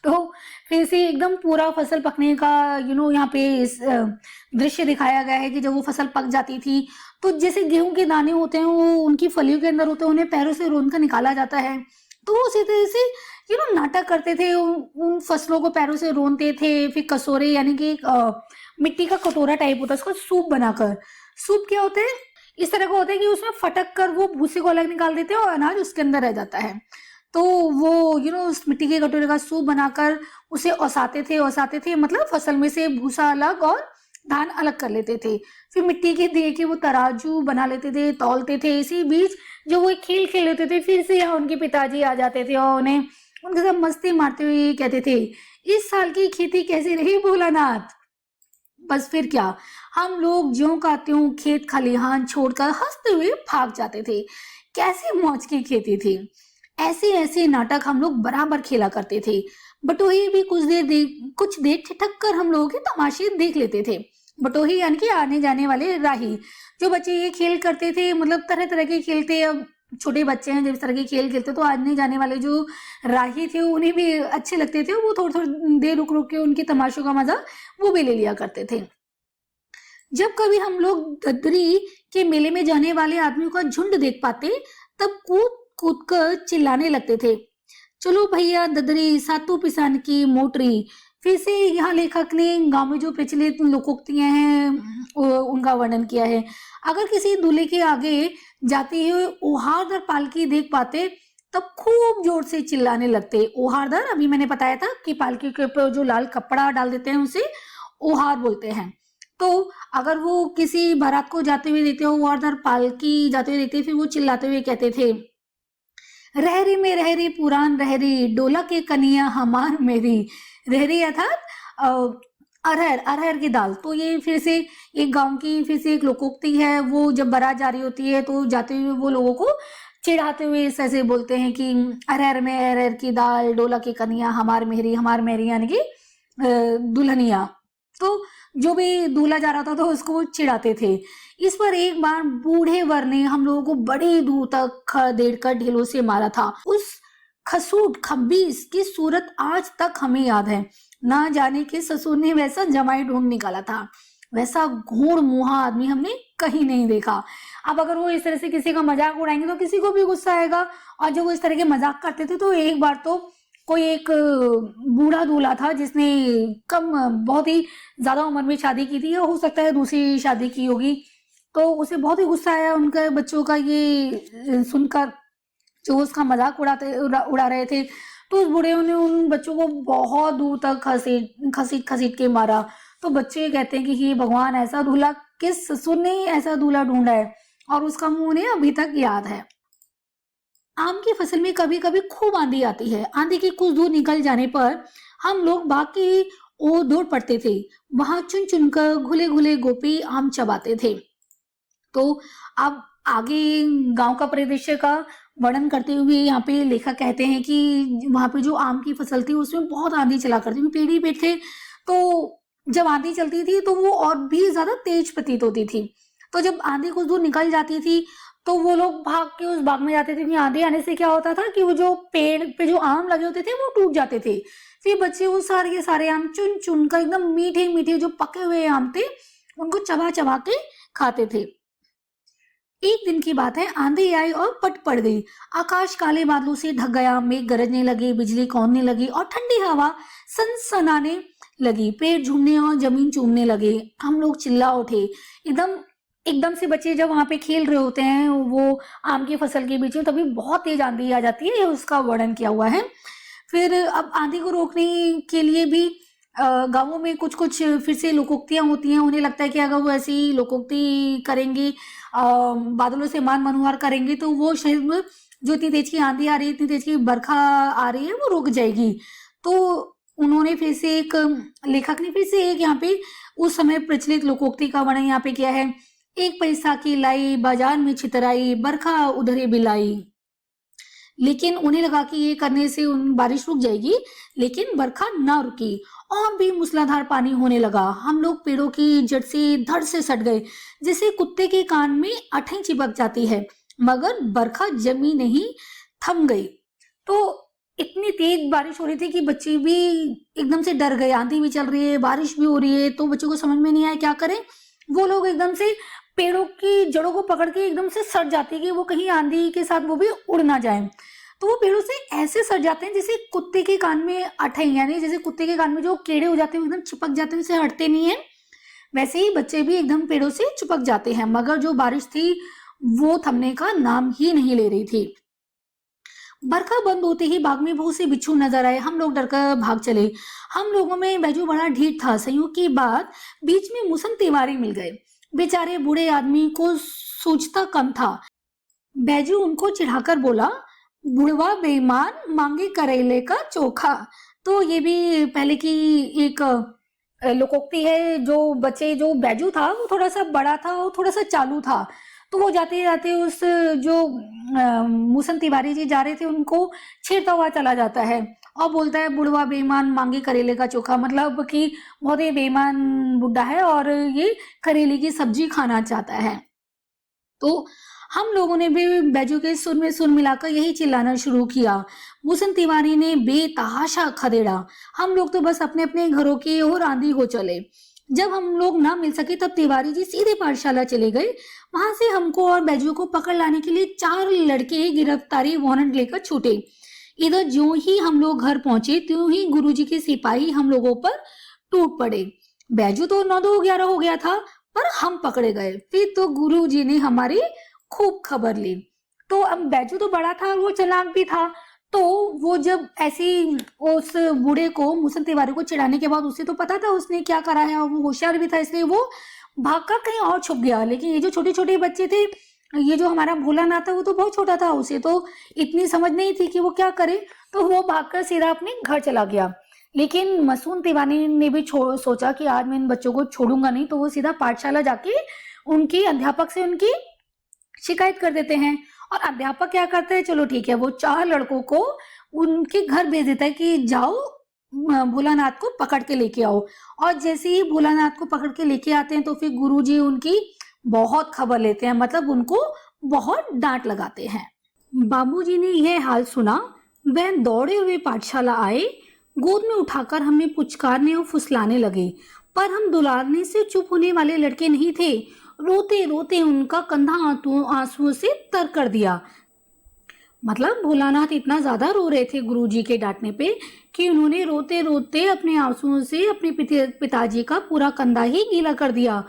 A: तो फिर से एकदम पूरा फसल पकने का यहाँ पे इस दृश्य दिखाया गया है कि जब वो फसल पक जाती थी, तो जैसे गेहूं के दाने होते हैं, वो उनकी फलियों के अंदर होते हैं, उन्हें पैरों से रोन कर निकाला जाता है। तो वो उसी तरह से नाटक करते थे, उन फसलों को पैरों से रोनते थे। फिर कसोरे, यानी कि मिट्टी का कटोरा टाइप होता है, उसको सूप बनाकर, सूप क्या होता है, इस तरह का होता है कि उसमें फटक कर वो भूसे को अलग निकाल देते हैं और अनाज उसके अंदर रह जाता है। तो वो उस मिट्टी के कटोरे का सूप बनाकर उसे औसाते थे, मतलब फसल में से भूसा अलग और धान अलग कर लेते थे। फिर मिट्टी के दिए के वो तराजू बना लेते थे, तौलते थे। इसी बीच जो वो खेल खेल लेते थे, फिर से यहाँ उनके पिताजी आ जाते थे और उन्हें उनके साथ मस्ती मारते हुए कहते थे, इस साल की खेती कैसी रही भोलानाथ? बस फिर क्या, हम लोग ज्यों का त्यों खेत खलिहान छोड़कर हंसते हुए भाग जाते थे। कैसी मौज की खेती थी। ऐसे ऐसे नाटक हम लोग बराबर खेला करते थे। बटोही भी कुछ देर ठिठक कर हम लोगों के तमाशे देख लेते थे। बटोही यानी कि आने जाने वाले राही, जो बच्चे ये खेल करते थे, मतलब तरह तरह के खेलते, अब छोटे बच्चे हैं जब इस तरह के खेल खेलते, तो आने जाने वाले जो राही थे उन्हें भी अच्छे लगते थे, वो थोड़ी थोड़ी देर रुक रुक के उनके तमाशों का मजा वो भी ले लिया करते थे। जब कभी हम लोग ददरी के मेले में जाने वाले आदमियों का झुंड देख पाते, तब कूद कूद कर चिल्लाने लगते थे, चलो भैया ददरी सातों पिसान की मोटरी। फिर से यहाँ लेखक ने गांव में जो प्रचलित लोकोक्तियां हैं उनका वर्णन किया है। अगर किसी दूल्हे के आगे जाते हुए ओहारदार पालकी देख पाते, तब खूब जोर से चिल्लाने लगते। ओहारदार, अभी मैंने बताया था कि पालकी के ऊपर जो लाल कपड़ा डाल देते हैं उसे ओहार बोलते हैं। तो अगर वो किसी बारात को जाते हुए देखते हो, ओहारदार पालकी जाते हुए देखते, फिर वो चिल्लाते हुए कहते थे, रहरी में रहरी पुरान रहरी, डोला के कनिया हमार मेरी। रहरी अर्थात अरहर, अरहर की दाल। तो ये फिर से एक गांव की फिर से एक लोकोक्ति है। वो जब बारात जा रही होती है, तो जाते हुए वो लोगों को चिढ़ाते हुए ऐसे बोलते हैं कि अरहर में अरहर की दाल, डोला की कनिया हमार मेहरी, यानी कि दुल्हनिया। तो जो भी दूल्हा जा रहा था तो उसको वो चिढ़ाते थे। इस पर एक बार बूढ़े वर ने हम लोगों को बड़ी दूर तक खदेड़ कर ढेलों से मारा था। उस खसूट खब्बीस की सूरत आज तक हमें याद है। ना जाने के ससुर ने वैसा जमाई ढूंढ निकाला था, वैसा घूर मुहा आदमी हमने कहीं नहीं देखा। अब अगर वो इस तरह से किसी का मजाक उड़ाएंगे तो किसी को भी गुस्सा आएगा। और जब वो इस तरह के मजाक करते थे, तो एक बार तो कोई एक बूढ़ा दूल्हा था जिसने बहुत ही ज्यादा उम्र में शादी की थी, या हो सकता है दूसरी शादी की होगी। तो उसे बहुत ही गुस्सा आया उनके बच्चों का ये सुनकर, जो उसका मजाक उड़ा रहे थे। तो उस बूढ़े ने उन बच्चों को बहुत दूर तक खसीट के मारा। तो बच्चे कहते हैं कि हे भगवान, ऐसा दूल्हा, किस ससुर ने ऐसा दूल्हा ढूंढा है। और उसका मुंह उन्हें अभी तक याद है। आम की फसल में कभी कभी खूब आंधी आती है। आंधी के कुछ दूर निकल जाने पर हम लोग बाग की ओर दौड़ पड़ते थे। वहां चुन चुन कर घुले घुले गोपी आम चबाते थे। तो अब आगे गांव का परिदृश्य का वर्णन करते हुए यहाँ पे लेखक कहते हैं कि वहां पे जो आम की फसल थी उसमें बहुत आंधी चला करती थी, पेड़ ही पेड़ थे। तो जब आंधी चलती थी तो वो और भी ज्यादा तेज प्रतीत होती थी। तो जब आंधी कुछ दूर निकल जाती थी तो वो लोग भाग के उस बाग में जाते थे। आंधी आने से क्या होता था कि वो जो पेड़ पे जो आम लगे होते थे वो टूट जाते थे। फिर बच्चे वो सारे के सारे आम चुन चुन कर एकदम मीठे मीठे जो पके हुए आम थे उनको चबा चबा के खाते थे। एक दिन की बात है, आंधी आई और पट पड़ गई। आकाश काले बादलों से ढक गया, मेघ गरजने लगे, बिजली कौंधने लगी और ठंडी हवा सनसनाने लगी। पेड़ झूमने और जमीन चूमने लगे। हम लोग चिल्ला उठे। एकदम एकदम से बच्चे जब वहां पे खेल रहे होते हैं वो आम की फसल के बीच में, तभी बहुत तेज आंधी आ जाती है। ये उसका वर्णन किया हुआ है। फिर अब आंधी को रोकने के लिए भी गांवों में कुछ कुछ फिर से लोकोक्तियां होती हैं। उन्हें लगता है कि अगर वो ऐसी लोकोक्ति करेंगे, बादलों से मान मनोहर करेंगे, तो वो शायद जो इतनी तेज की आंधी आ रही है, इतनी तेज की बरखा आ रही है, वो रुक जाएगी। तो उन्होंने फिर से एक लेखक ने फिर से एक यहाँ पे उस समय प्रचलित लोकोक्ति का वर्णन यहाँ पे किया है। एक पैसा की लाई बाजार में छितराई, बरखा उधरे बिलाई। लेकिन उन्हें लगा कि ये करने से उन बारिश रुक जाएगी, लेकिन बरखा ना रुकी और भी मूसलाधार पानी होने लगा। हम लोग पेड़ों की जड़ से धड़ से सट गए, जैसे कुत्ते के कान में अठें चिपक जाती है, मगर बरखा जमी नहीं, थम गई। तो इतनी तेज बारिश हो रही थी कि बच्चे भी एकदम से डर गए। आंधी भी चल रही है, बारिश भी हो रही है, तो बच्चों को समझ में नहीं आया क्या करें। वो लोग एकदम से पेड़ों की जड़ों को पकड़ के एकदम से सट जाते हैं कि वो कहीं आंधी के साथ वो भी उड़ ना जाए। तो वो पेड़ों से ऐसे सट जाते हैं जैसे कुत्ते के कान में अठे, यानी जैसे कुत्ते के कान में जो कीड़े हो जाते हैं एकदम चिपक जाते हैं, उसे हटते नहीं है। वैसे ही बच्चे भी एकदम पेड़ों से चिपक जाते हैं, मगर जो बारिश थी वो थमने का नाम ही नहीं ले रही थी। बरखा बंद होते ही बाग में बहुत से बिच्छू नजर आए। हम लोग डरकर भाग चले। हम लोगों में बैजू बड़ा ढीठ था। संयोग की बात, बीच में मुसन तिवारी मिल गए। बेचारे बूढ़े आदमी को सूझता कम था। बैजू उनको चिढ़ाकर बोला, बुढ़वा बेईमान, मांगे करेले का चोखा। तो ये भी पहले की एक लोकोक्ति है। जो बच्चे, जो बैजू था वो थोड़ा सा बड़ा था और थोड़ा सा चालू था। तो वो जाते जाते उस जो मूसन तिवारी जी जा रहे थे उनको छेड़ता हुआ चला जाता है और बोलता है, बुढ़वा बेईमान, मांगे करेले का चोखा। मतलब कि बहुत ही बेईमान बुढ़ा है और ये करेले की सब्जी खाना चाहता है। तो हम लोगों ने भी बैजू के सुर में सुर मिलाकर यही चिल्लाना शुरू किया। मूसन तिवारी ने बेतहाशा खदेड़ा। हम लोग तो बस अपने अपने घरों की ओर आंधी हो चले। जब हम लोग ना मिल सके तब तिवारी जी सीधे पाठशाला चले गए। वहां से हमको और बैजू को पकड़ लाने के लिए 4 लड़के गिरफ्तारी वारंट लेकर छूटे। इधर ज्यों ही हम लोग घर पहुंचे त्यों ही गुरुजी के सिपाही हम लोगों पर टूट पड़े। बैजू तो 9-2-11 हो गया था, पर हम पकड़े गए। फिर तो गुरुजी ने हमारी खूब खबर ली। तो अब बैजू तो बड़ा था और वो चालाक भी था। तो वो जब ऐसी उस बूढ़े को, मूसन तिवारी को चिढ़ाने के बाद, उसे तो पता था उसने क्या करा है और वो होशियार भी था, इसलिए वो भागकर कहीं और छुप गया। लेकिन ये जो छोटे छोटे बच्चे थे, ये जो हमारा भोलानाथ था, वो तो बहुत छोटा था, उसे तो इतनी समझ नहीं थी कि वो क्या करे। तो वो भागकर सीधा अपने घर चला गया। लेकिन मसून तिवारी ने भी सोचा कि आज मैं इन बच्चों को छोड़ूंगा नहीं। तो वो सीधा पाठशाला जाके उनकी अध्यापक से उनकी शिकायत कर देते हैं। और अध्यापक क्या करते हैं, चलो ठीक है, वो 4 लड़कों को उनके घर भेज देता है कि जाओ भोलानाथ को पकड़ के लेके आओ। और जैसे ही भोलानाथ को पकड़ के लेके आते हैं तो फिर गुरुजी उनकी बहुत खबर लेते हैं, मतलब उनको बहुत डांट लगाते हैं। बाबूजी ने यह हाल सुना, वह दौड़े हुए पाठशाला आए, गोद में उठाकर हमें पुचकारने और फुसलाने लगे। पर हम दुलारने से चुप होने वाले लड़के नहीं थे। रोते रोते उनका कंधा आंसुओं से तर कर दिया। मतलब भोलानाथ इतना ज्यादा रो रहे थे गुरुजी के डांटने पे कि उन्होंने रोते रोते अपने आंसुओं से अपने पिताजी का पूरा कंधा ही गीला कर दिया।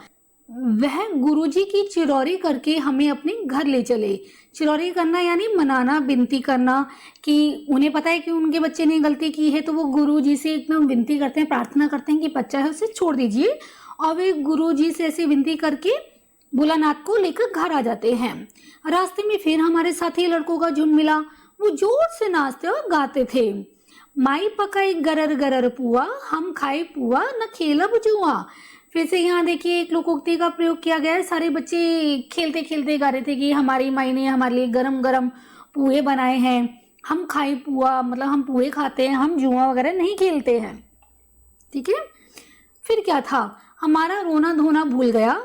A: वह गुरुजी की चिरौरी करके हमें अपने घर ले चले। चिरौरी करना यानी मनाना, विनती करना, कि उन्हें पता है कि उनके बच्चे ने गलती की है, तो वो गुरुजी से एकदम विनती करते हैं, प्रार्थना करते हैं कि बच्चा है उसे छोड़ दीजिए। और वे गुरुजी से ऐसी विनती करके भोलानाथ को लेकर घर आ जाते हैं। रास्ते में फिर हमारे साथी लड़कों का झुंड मिला। वो जोर से नाचते और गाते थे, माई पकाई गरर गरर पुआ, हम खाए पुआ न खेलब जुआ। फिर से यहाँ देखिए एक लोकोक्ति का प्रयोग किया गया है। सारे बच्चे खेलते खेलते गा रहे थे कि हमारी माई ने हमारे लिए गरम गरम पुए बनाए हैं, हम खाए पुआ, मतलब हम पुए खाते हैं, हम जुआ वगैरह नहीं खेलते हैं। ठीक है। फिर क्या था, हमारा रोना धोना भूल गया।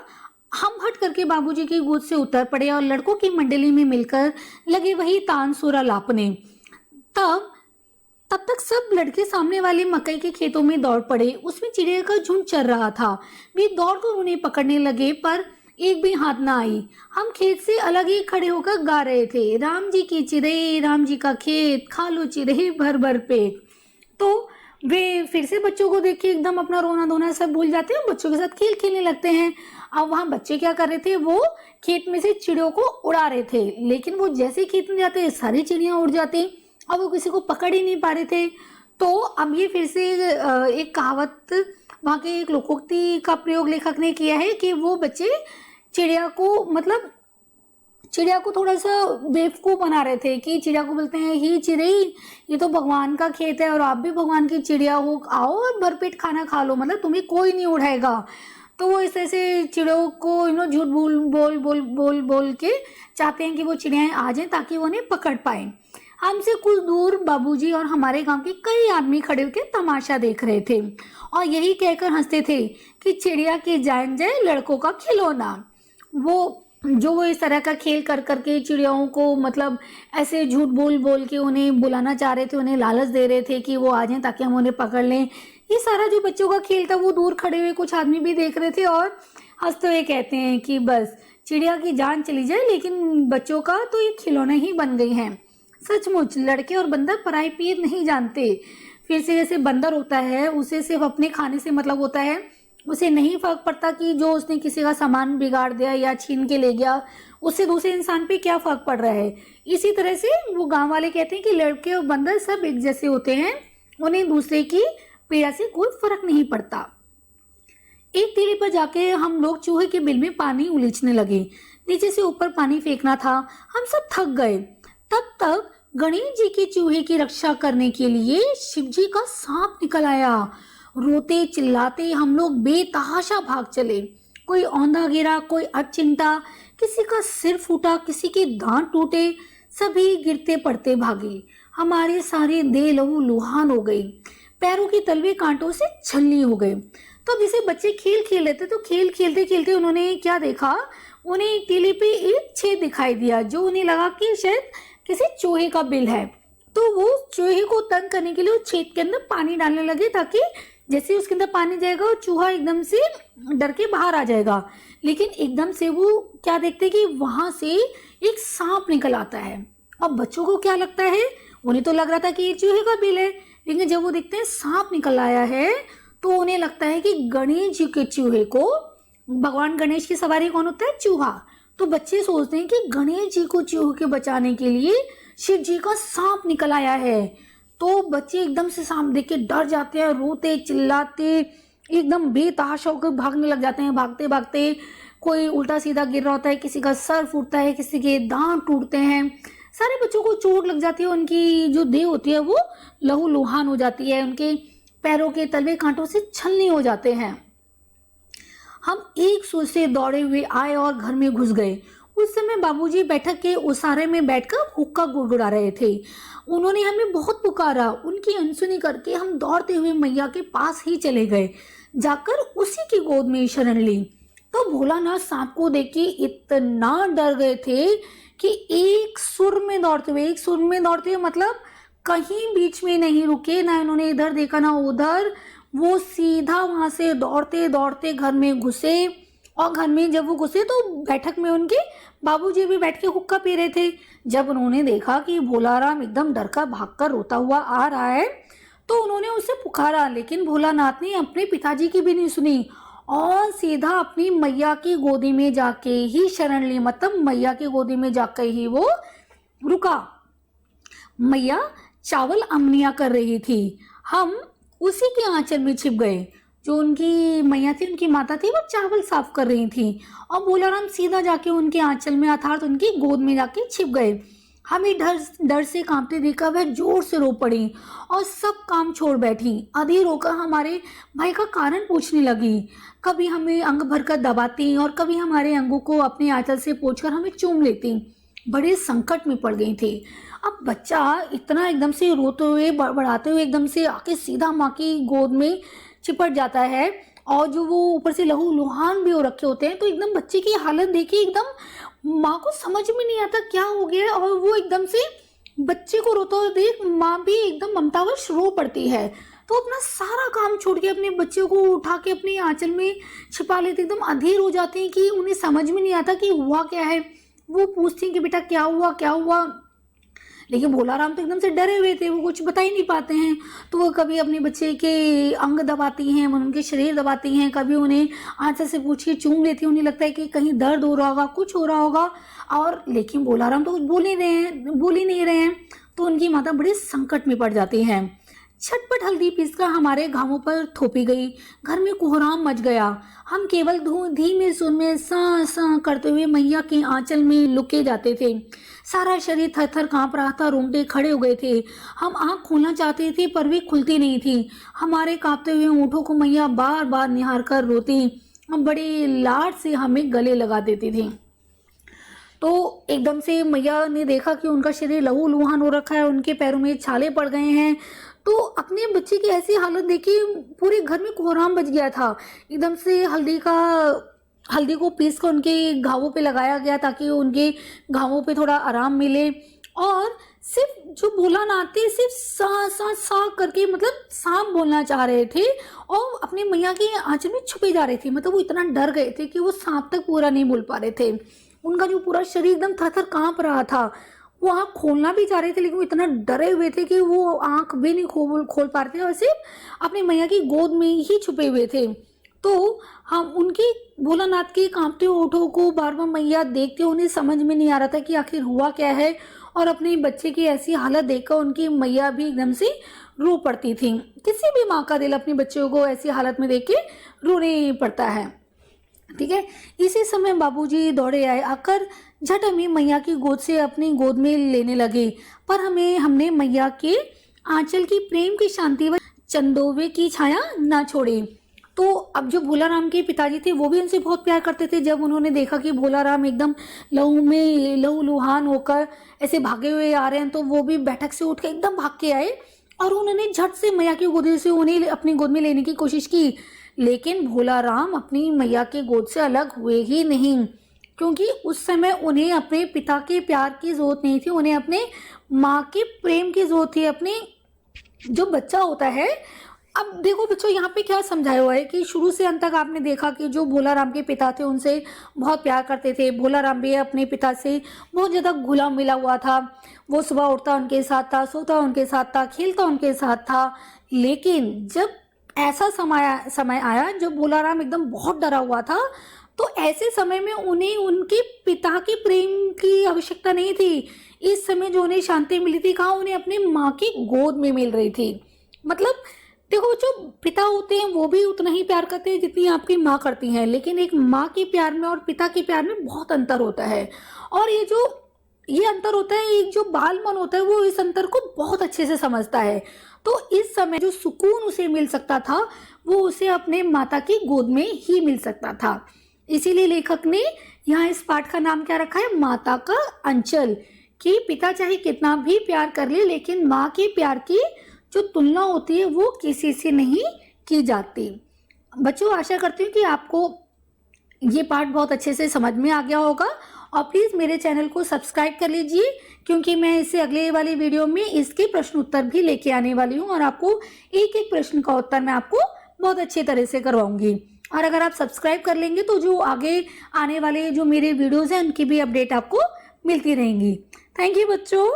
A: हम हट करके बाबूजी की गोद से उतर पड़े और लड़कों की मंडली में मिलकर लगे वही तानसुरा लापने। तब तक सब लड़के सामने वाले मकई के खेतों में दौड़ पड़े। उसमें चिड़िया का झुंड चल रहा था। वे दौड़कर उन्हें पकड़ने लगे पर एक भी हाथ ना आई। हम खेत से अलग ही खड़े होकर गा रहे थे, राम जी की चिड़ै, राम जी का खेत, खा लो चिड़ै भर भर पेट। तो वे फिर से बच्चों को देख के एकदम अपना रोना धोना सब भूल जाते हैं, बच्चों के साथ खेल खेलने लगते हैं। अब वहाँ बच्चे क्या कर रहे थे, वो खेत में से चिड़ियों को उड़ा रहे थे, लेकिन वो जैसे ही खेत में जाते सारी चिड़ियाँ उड़ जाती। अब वो किसी को पकड़ ही नहीं पा रहे थे। तो अब ये फिर से एक कहावत, वहाँ के एक लोकोक्ति का प्रयोग लेखक ने किया है कि वो बच्चे चिड़िया को, मतलब चिड़िया को थोड़ा सा बेवकूफ़ बना रहे थे कि चिड़िया को बोलते हैं, ही चिड़ै, ये तो भगवान का खेत है और आप भी भगवान की चिड़िया हो, आओ और भरपेट खाना खा लो, मतलब तुम्हें कोई नहीं उड़ाएगा। तो वो इस तरह से चिड़ियों को झूठ बोल बोल बोल बोल बोल के चाहते हैं कि वो चिड़ियाएँ आ जाएं ताकि वो उन्हें पकड़ पाएं। हमसे कुछ दूर बाबूजी और हमारे गांव के कई आदमी खड़े होकर तमाशा देख रहे थे और यही कहकर हंसते थे कि चिड़िया की जान जाए लड़कों का खिलौना। वो इस तरह का खेल कर करके चिड़ियाओं को, मतलब ऐसे झूठ बोल बोल के उन्हें बुलाना चाह रहे थे, उन्हें लालच दे रहे थे कि वो आ जाएं ताकि हम उन्हें पकड़ लें। ये सारा जो बच्चों का खेल था वो दूर खड़े हुए कुछ आदमी भी देख रहे थे और हंसते हुए कहते हैं कि बस चिड़िया की जान चली जाए लेकिन बच्चों का तो ये खिलौने ही बन गई हैं। सचमुच लड़के और बंदर पराई पीर नहीं जानते। फिर से जैसे बंदर होता है, उसे सिर्फ अपने खाने से मतलब होता है, उसे नहीं फर्क पड़ता कि जो उसने किसी का सामान बिगाड़ दिया या छीन के ले गया उससे दूसरे इंसान पे क्या फर्क पड़ रहा है। इसी तरह से वो गांव वाले कहते हैं कि लड़के और बंदर सब एक जैसे होते हैं, उन्हें दूसरे की पीड़ा से कोई फर्क नहीं पड़ता। एक तीली पर जाके हम लोग चूहे के बिल में पानी उलीचने लगे। नीचे से ऊपर पानी फेंकना था। हम सब थक गए। तब तक गणेश जी के चूहे की रक्षा करने के लिए शिव जी का सांप निकल आया। रोते चिल्लाते हम लोग बेतहाशा भाग चले। कोई औंधा गिरा, कोई अचिंता, किसी का सिर फूटा, किसी के दांत टूटे, सभी गिरते पड़ते भागे। हमारे सारे देह लहू लुहान हो गई, पैरों की तलवे कांटों से छलनी हो गए। तो जैसे बच्चे खेल खेल रहे थे तो खेल खेलते खेलते उन्होंने क्या देखा, उन्हें एक तीली पे एक छेद दिखाई दिया जो उन्हें लगा कि शायद किसी चूहे का बिल है। तो वो चूहे को तंग करने के लिए उस छेद के अंदर पानी डालने लगे ताकि जैसे उसके अंदर पानी जाएगा और चूहा एकदम से डर के बाहर आ जाएगा। लेकिन एकदम से वो क्या देखते कि वहां से एक सांप निकल आता है। अब बच्चों को क्या लगता है, उन्हें तो लग रहा था कि ये चूहे का बिल है, लेकिन जब वो देखते हैं सांप निकल आया है तो उन्हें लगता है कि गणेश जी के चूहे को, भगवान गणेश की सवारी कौन होता है, चूहा। तो बच्चे सोचते हैं कि गणेश जी को चूहे के बचाने के लिए शिव जी का सांप निकल आया है। तो बच्चे एकदम से सांप देख के डर जाते हैं, रोते चिल्लाते एकदम बेतहाशा होकर भागने लग जाते हैं। भागते भागते कोई उल्टा सीधा गिर रहा होता है, किसी का सर फूटता है, किसी के दांत टूटते हैं, सारे बच्चों को चोट लग जाती है, उनकी जो देह होती है वो लहू लुहान हो जाती है, उनके पैरों के तलवे कांटों से छलनी हो जाते हैं। हम एक सुर से दौड़े हुए आए और घर में घुस गए। उस समय बाबूजी बैठक के उसारे में बैठकर हुक्का गुड़गुड़ा रहे थे। उन्होंने हमें बहुत पुकारा। उनकी अनसुनी करके हम दौड़ते हुए मैया के पास ही चले गए, जाकर उसी की गोद में शरण ली। तो भोलानाथ सांप को देख के इतना डर गए थे कि एक सुर में दौड़ते हुए मतलब कहीं बीच में नहीं रुके, ना इन्होंने इधर देखा ना उधर, वो सीधा वहां से दौड़ते दौड़ते घर में घुसे। और घर में जब वो घुसे तो बैठक में उनके बाबूजी भी बैठ के हुक्का पी रहे थे। जब उन्होंने देखा कि भोलाराम एकदम डर कर भागकर रोता हुआ आ रहा है तो उन्होंने उसे पुकारा, लेकिन भोलानाथ ने अपने पिताजी की भी नहीं सुनी और सीधा अपनी मैया की गोदी में जाके ही शरण ली। मतलब मैया की गोदी में जाकर ही वो रुका। मैया चावल अमनिया कर रही थी, हम उसी के आंचल में छिप गए। जो उनकी मैया थी, उनकी माता थी, वो चावल साफ कर रही थी और भोलाराम सीधा जाके उनके आंचल में अर्थात उनकी गोद में जाके छिप गए। हमें डर डर से कांपते देखा वह जोर से रो पड़ी और सब काम छोड़ बैठी। अधीर होकर हमारे भाई का कारण पूछने लगी। कभी हमें अंग भरकर दबाती और कभी हमारे अंगों को अपने आंचल से पोंछकर हमें चूम लेती। बड़े संकट में पड़ गई थी। अब बच्चा इतना एकदम से रोते हुए बड़बड़ाते हुए एकदम से आके सीधा माँ की गोद में चिपट जाता है और जो वो ऊपर से लहू लुहान भी हो रखे होते हैं, तो एकदम बच्चे की हालत देखी एकदम माँ को समझ में नहीं आता क्या हो गया है। और वो एकदम से बच्चे को रोता हुआ देख माँ भी एकदम ममतावश रो पड़ती है। तो अपना सारा काम छोड़ के अपने बच्चे को उठा के अपने आंचल में छिपा लेते, एकदम अधीर हो जाते हैं कि उन्हें समझ में नहीं आता कि हुआ क्या है। वो पूछती हैं कि बेटा क्या हुआ क्या हुआ, लेकिन भोलाराम तो एकदम से डरे हुए थे, वो कुछ बता ही नहीं पाते हैं। तो वो कभी अपने बच्चे के अंग दबाती हैं, उनके शरीर दबाती हैं, कभी उन्हें आंचल से पूछ के चूम लेती हैं। उन्हें लगता है कि कहीं दर्द हो रहा होगा, कुछ हो रहा होगा, और लेकिन भोलाराम तो कुछ बोल ही नहीं रहे हैं। तो उनकी माता बड़े संकट में पड़ जाती हैं। झटपट हल्दी पीसकर हमारे घावों पर थोपी गई। घर में कोहराम मच गया। हम केवल धीमे सुर में सा सा करते हुए मैया के आंचल में लुके जाते थे। सारा शरीर थर थर कांप रहा था, रोंगटे खड़े हो गए थे। हम आंख खोलना चाहते थे पर वे खुलती नहीं थी। हमारे कांपते हुए होठों को मैया बार बार निहार कर रोती, हम बड़े लाड से हमें गले लगा देती थी। तो एकदम से मैया ने देखा कि उनका शरीर लहू लुहान हो रखा है, उनके पैरों में छाले पड़ गए हैं। तो अपने बच्चे की ऐसी हालत देखी पूरे घर में कोहराम बच गया था। एकदम से हल्दी को पीस कर उनके घावों पे लगाया गया ताकि उनके घावों पे थोड़ा आराम मिले। और सिर्फ जो भोलानाथ थे सिर्फ सा सा सा करके मतलब सांप बोलना चाह रहे थे और अपने मैया के आंचल में छुपे जा रहे थे। मतलब वो इतना डर गए थे कि वो सांप तक पूरा नहीं बोल पा रहे थे। उनका जो पूरा शरीर एकदम थर थर कांप रहा था। वो आँख खोलना भी चाह रहे थे लेकिन वो इतना डरे हुए थे कि वो आँख भी नहीं खोल पा रहे थे और सिर्फ अपने मैया की गोद में ही छुपे हुए थे। तो हम उनके भोलानाथ के कांपते होठों को बार बार मैया देखते, उन्हें समझ में नहीं आ रहा था कि आखिर हुआ क्या है। और अपने बच्चे की ऐसी हालत देखकर उनकी मैया भी एकदम से रो पड़ती थी। किसी भी माँ का दिल अपने बच्चों को ऐसी हालत में देख के रोने पड़ता है। ठीक है, इसी समय बाबूजी दौड़े आए। आकर झट हमें मैया की गोद से अपनी गोद में लेने लगे। पर हमने मैया के आंचल की प्रेम की शांति व चंदोवे की छाया ना छोड़ी। तो अब जो भोलाराम के पिताजी थे वो भी उनसे बहुत प्यार करते थे। जब उन्होंने देखा कि भोलाराम एकदम लहू लुहान होकर ऐसे भागे हुए आ रहे हैं तो वो भी बैठक से उठ कर एकदम भाग के आए और उन्होंने झट से मैया की गोद से उन्हें अपनी गोद में लेने की कोशिश की। लेकिन भोलाराम अपनी मैया के गोद से अलग हुए ही नहीं, क्योंकि उस समय उन्हें अपने पिता के प्यार की जरूरत नहीं थी, उन्हें अपने माँ के प्रेम की जरूरत थी। अपने जो बच्चा होता है, अब देखो बच्चों यहाँ पे क्या समझाया हुआ है कि शुरू से अंत तक आपने देखा कि जो भोलाराम के पिता थे उनसे बहुत प्यार करते थे। भोलाराम भी अपने पिता से बहुत ज़्यादा घुला मिला हुआ था। वो सुबह उठता उनके साथ था, सोता उनके साथ था, खेलता उनके साथ था। लेकिन जब ऐसा समय आया जब भोलाराम एकदम बहुत डरा हुआ था, तो ऐसे समय में उन्हें उनके पिता के प्रेम की आवश्यकता नहीं थी। इस समय जो उन्हें शांति मिली थी कहाँ, उन्हें अपनी माँ की गोद में मिल रही थी। मतलब देखो, जो पिता होते हैं वो भी उतना ही प्यार करते हैं जितनी आपकी माँ करती हैं, लेकिन एक माँ के प्यार में और पिता के प्यार में बहुत अंतर होता है। और ये अंतर होता है, एक जो बाल मन होता है वो इस अंतर को बहुत अच्छे से समझता है। तो इस समय जो सुकून उसे मिल सकता था वो उसे अपने माता की गोद में ही मिल सकता था। इसीलिए लेखक ने यहाँ इस पाठ का नाम क्या रखा है, माता का अंचल। कि पिता चाहे कितना भी प्यार कर ले लेकिन माँ के प्यार की जो तुलना होती है वो किसी से नहीं की जाती। बच्चों, आशा करती हूँ कि आपको ये पाठ बहुत अच्छे से समझ में आ गया होगा। और प्लीज़ मेरे चैनल को सब्सक्राइब कर लीजिए, क्योंकि मैं इससे अगले वाली वीडियो में इसके प्रश्न उत्तर भी लेके आने वाली हूँ और आपको एक एक प्रश्न का उत्तर मैं आपको बहुत अच्छे तरह से करवाऊंगी। और अगर आप सब्सक्राइब कर लेंगे तो जो आगे आने वाले जो मेरे वीडियोज़ हैं उनकी भी अपडेट आपको मिलती रहेंगी। थैंक यू बच्चों।